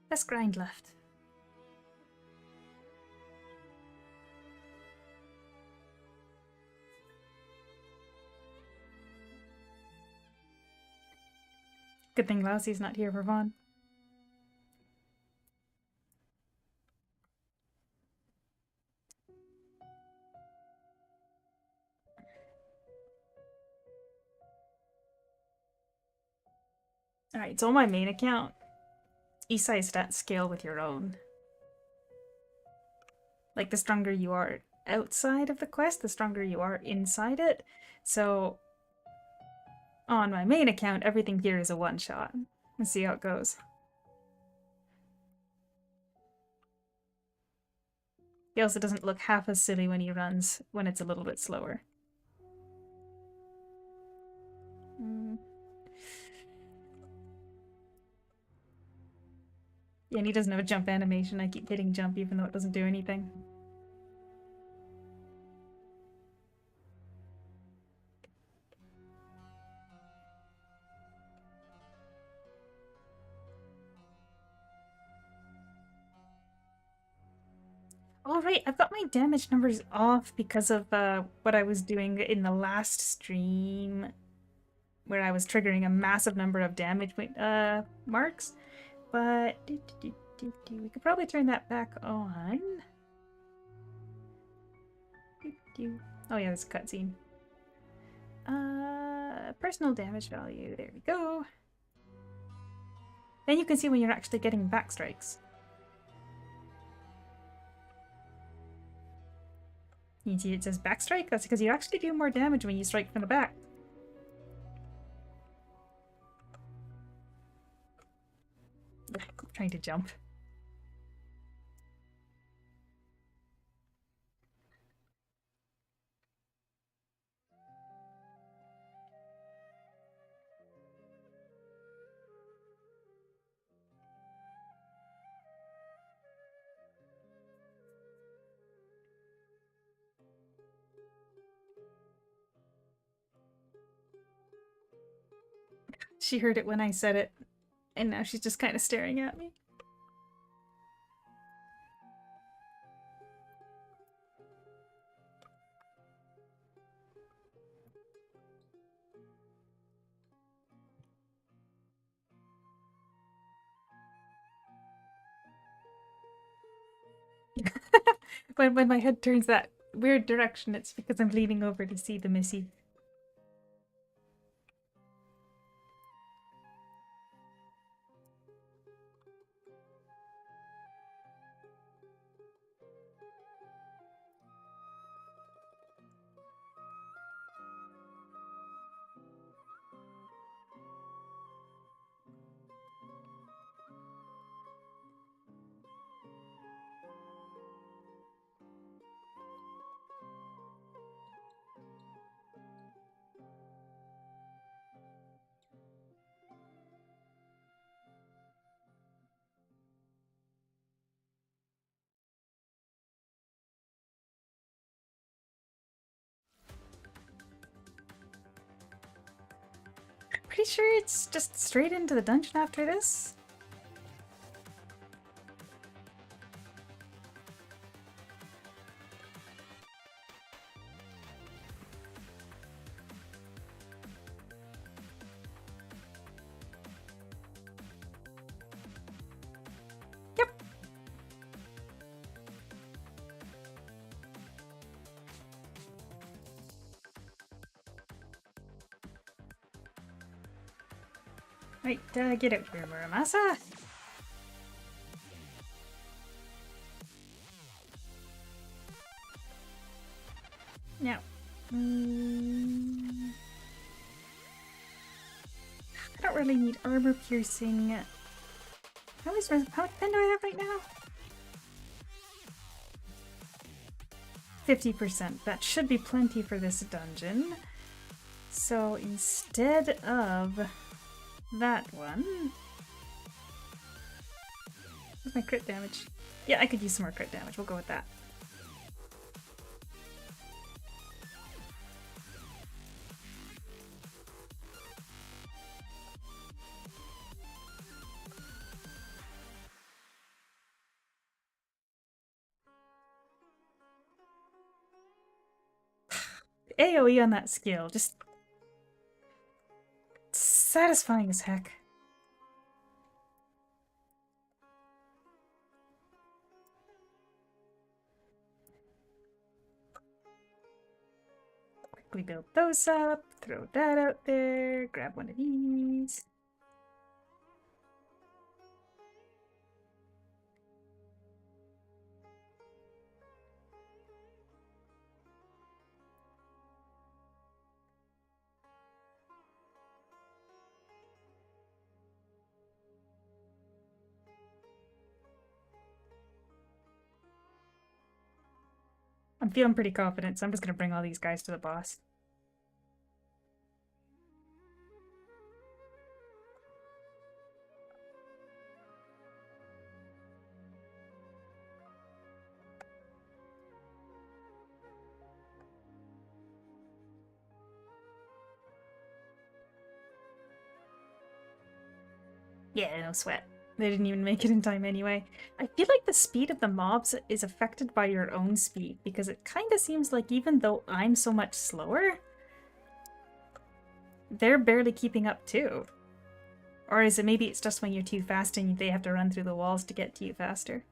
Less grind left. Good thing Lousy's not here for Vaughn. Alright, so on my main account, Isai stats scale with your own. Like, the stronger you are outside of the quest, the stronger you are inside it. So, on my main account, everything here is a one-shot. Let's see how it goes. He also doesn't look half as silly when he runs, when it's a little bit slower. Yeah, and he doesn't have a jump animation. I keep hitting jump even though it doesn't do anything. Alright, I've got my damage numbers off because of what I was doing in the last stream where I was triggering a massive number of damage marks. But we could probably turn that back on. Oh yeah, there's a cutscene. Personal damage value. There we go. Then you can see when you're actually getting back strikes. You see it says back strike? That's because you actually do more damage when you strike from the back. Trying to jump. She heard it when I said it, and now she's just kind of staring at me. When my head turns that weird direction, it's because I'm leaning over to see the Missy. Pretty sure it's just straight into the dungeon after this. Right, get out here, Muramasa. Now, I don't really need armor piercing. How much pen do I have right now? 50%. That should be plenty for this dungeon. So instead of that one... What's my crit damage? Yeah, I could use some more crit damage. We'll go with that. AoE on that skill, just satisfying as heck. Quickly build those up, throw that out there, grab one of these. I'm feeling pretty confident, so I'm just gonna bring all these guys to the boss. Yeah, no sweat. They didn't even make it in time anyway. I feel like the speed of the mobs is affected by your own speed, because it kind of seems like even though I'm so much slower, they're barely keeping up too. Or is it maybe it's just when you're too fast and they have to run through the walls to get to you faster?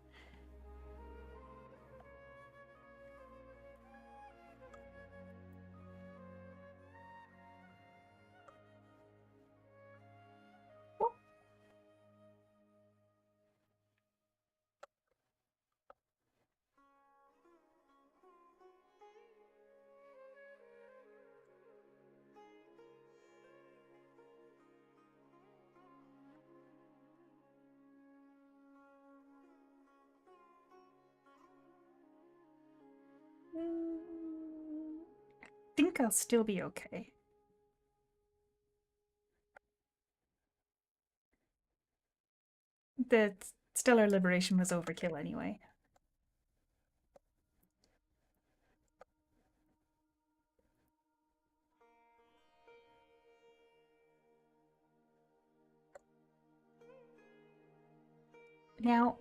I think I'll still be okay. The Stellar Liberation was overkill anyway. Now,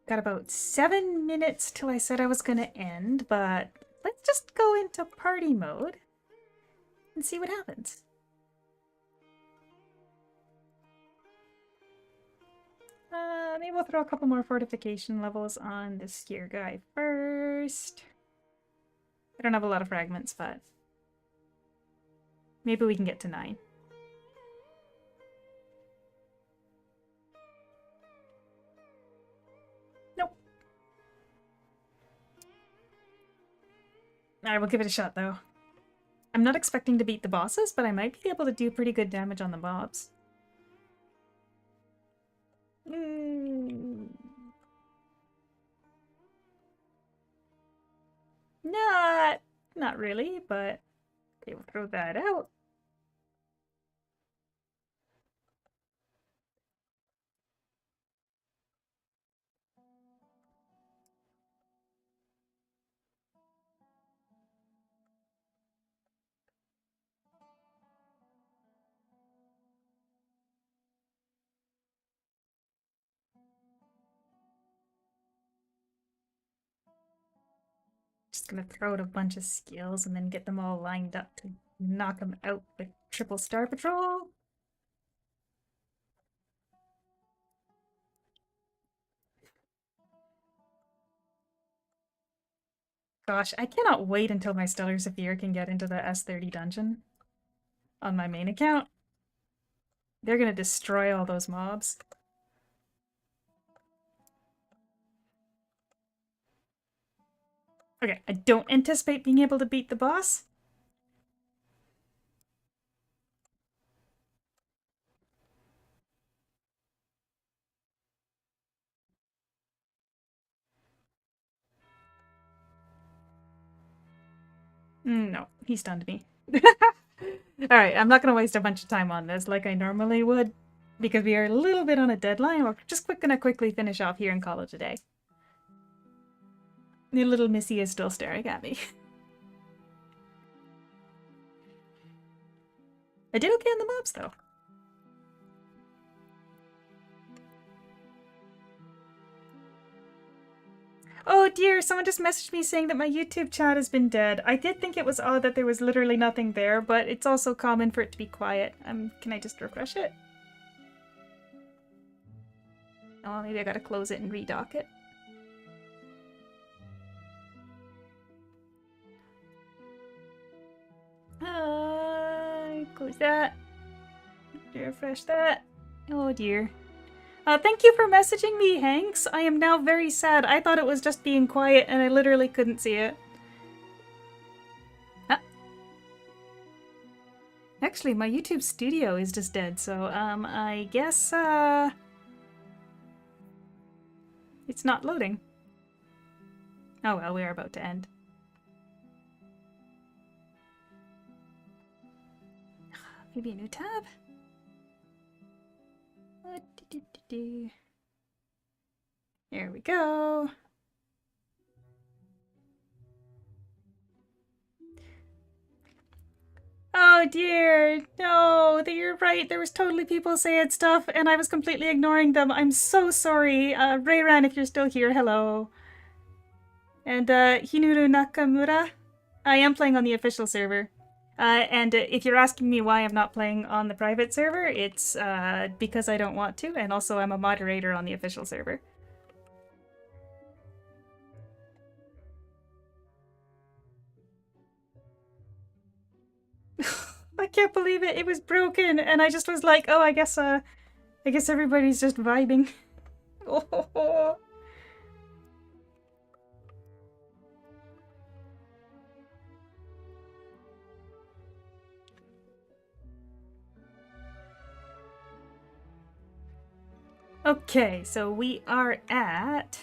got about 7 minutes till I said I was gonna end, but let's just go into party mode and see what happens. Maybe we'll throw a couple more fortification levels on this here guy first. I don't have a lot of fragments, but maybe we can get to 9. Nope. Alright, we'll give it a shot though. I'm not expecting to beat the bosses, but I might be able to do pretty good damage on the mobs. Not really, but okay, we'll throw that out. Just gonna throw out a bunch of skills and then get them all lined up to knock them out with triple star patrol. Gosh, I cannot wait until my Stellar Zephyr can get into the S30 dungeon on my main account. They're gonna destroy all those mobs. Okay, I don't anticipate being able to beat the boss. No, he stunned me. Alright, I'm not gonna waste a bunch of time on this like I normally would, because we are a little bit on a deadline. We're just gonna quickly finish off here and call it a day. The little Missy is still staring at me. I did okay on the mobs, though. Oh dear, someone just messaged me saying that my YouTube chat has been dead. I did think it was odd that there was literally nothing there, but it's also common for it to be quiet. Can I just refresh it? Oh, maybe I gotta close it and redock it. Close that. Refresh that. Oh dear. Thank you for messaging me, Hanks. I am now very sad. I thought it was just being quiet and I literally couldn't see it. Actually, my YouTube studio is just dead, so, I guess, it's not loading. Oh well, we are about to end. Maybe a new tab? There we go. Oh dear, no, you're right. There was totally people saying stuff and I was completely ignoring them. I'm so sorry. Rayran, if you're still here, hello. And Hinuru Nakamura, I am playing on the official server. And if you're asking me why I'm not playing on the private server, it's because I don't want to, and also I'm a moderator on the official server. I can't believe it. It was broken, and I just was like, oh, I guess everybody's just vibing. Oh. Okay, so we are at...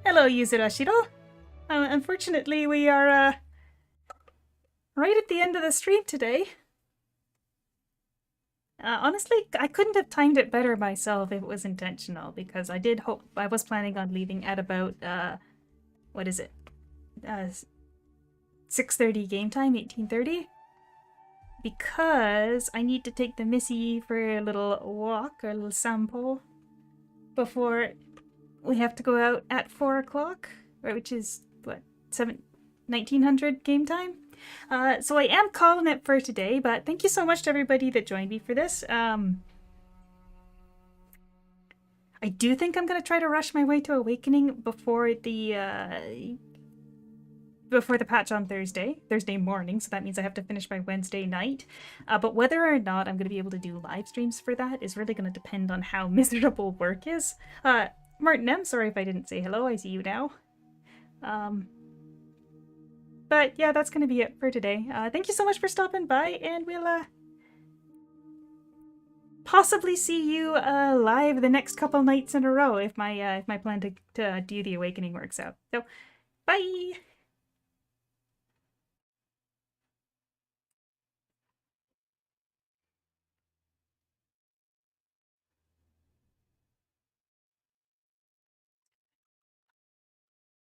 Hello, Yuzurashiro. Unfortunately, we are, right at the end of the stream today. Honestly, I couldn't have timed it better myself if it was intentional, because I was planning on leaving at about, what is it? 6:30 game time, 18:30? Because I need to take the Missy for a little walk, or a little sample, before we have to go out at 4 o'clock, which is, what, 1900 game time? So I am calling it for today, but thank you so much to everybody that joined me for this. I do think I'm gonna try to rush my way to Awakening before the patch on Thursday morning, so that means I have to finish by Wednesday night. But whether or not I'm going to be able to do live streams for that is really going to depend on how miserable work is. Martin M., sorry if I didn't say hello, I see you now. But yeah, that's going to be it for today. Thank you so much for stopping by, and we'll possibly see you live the next couple nights in a row if my plan to do the Awakening works out. So, bye!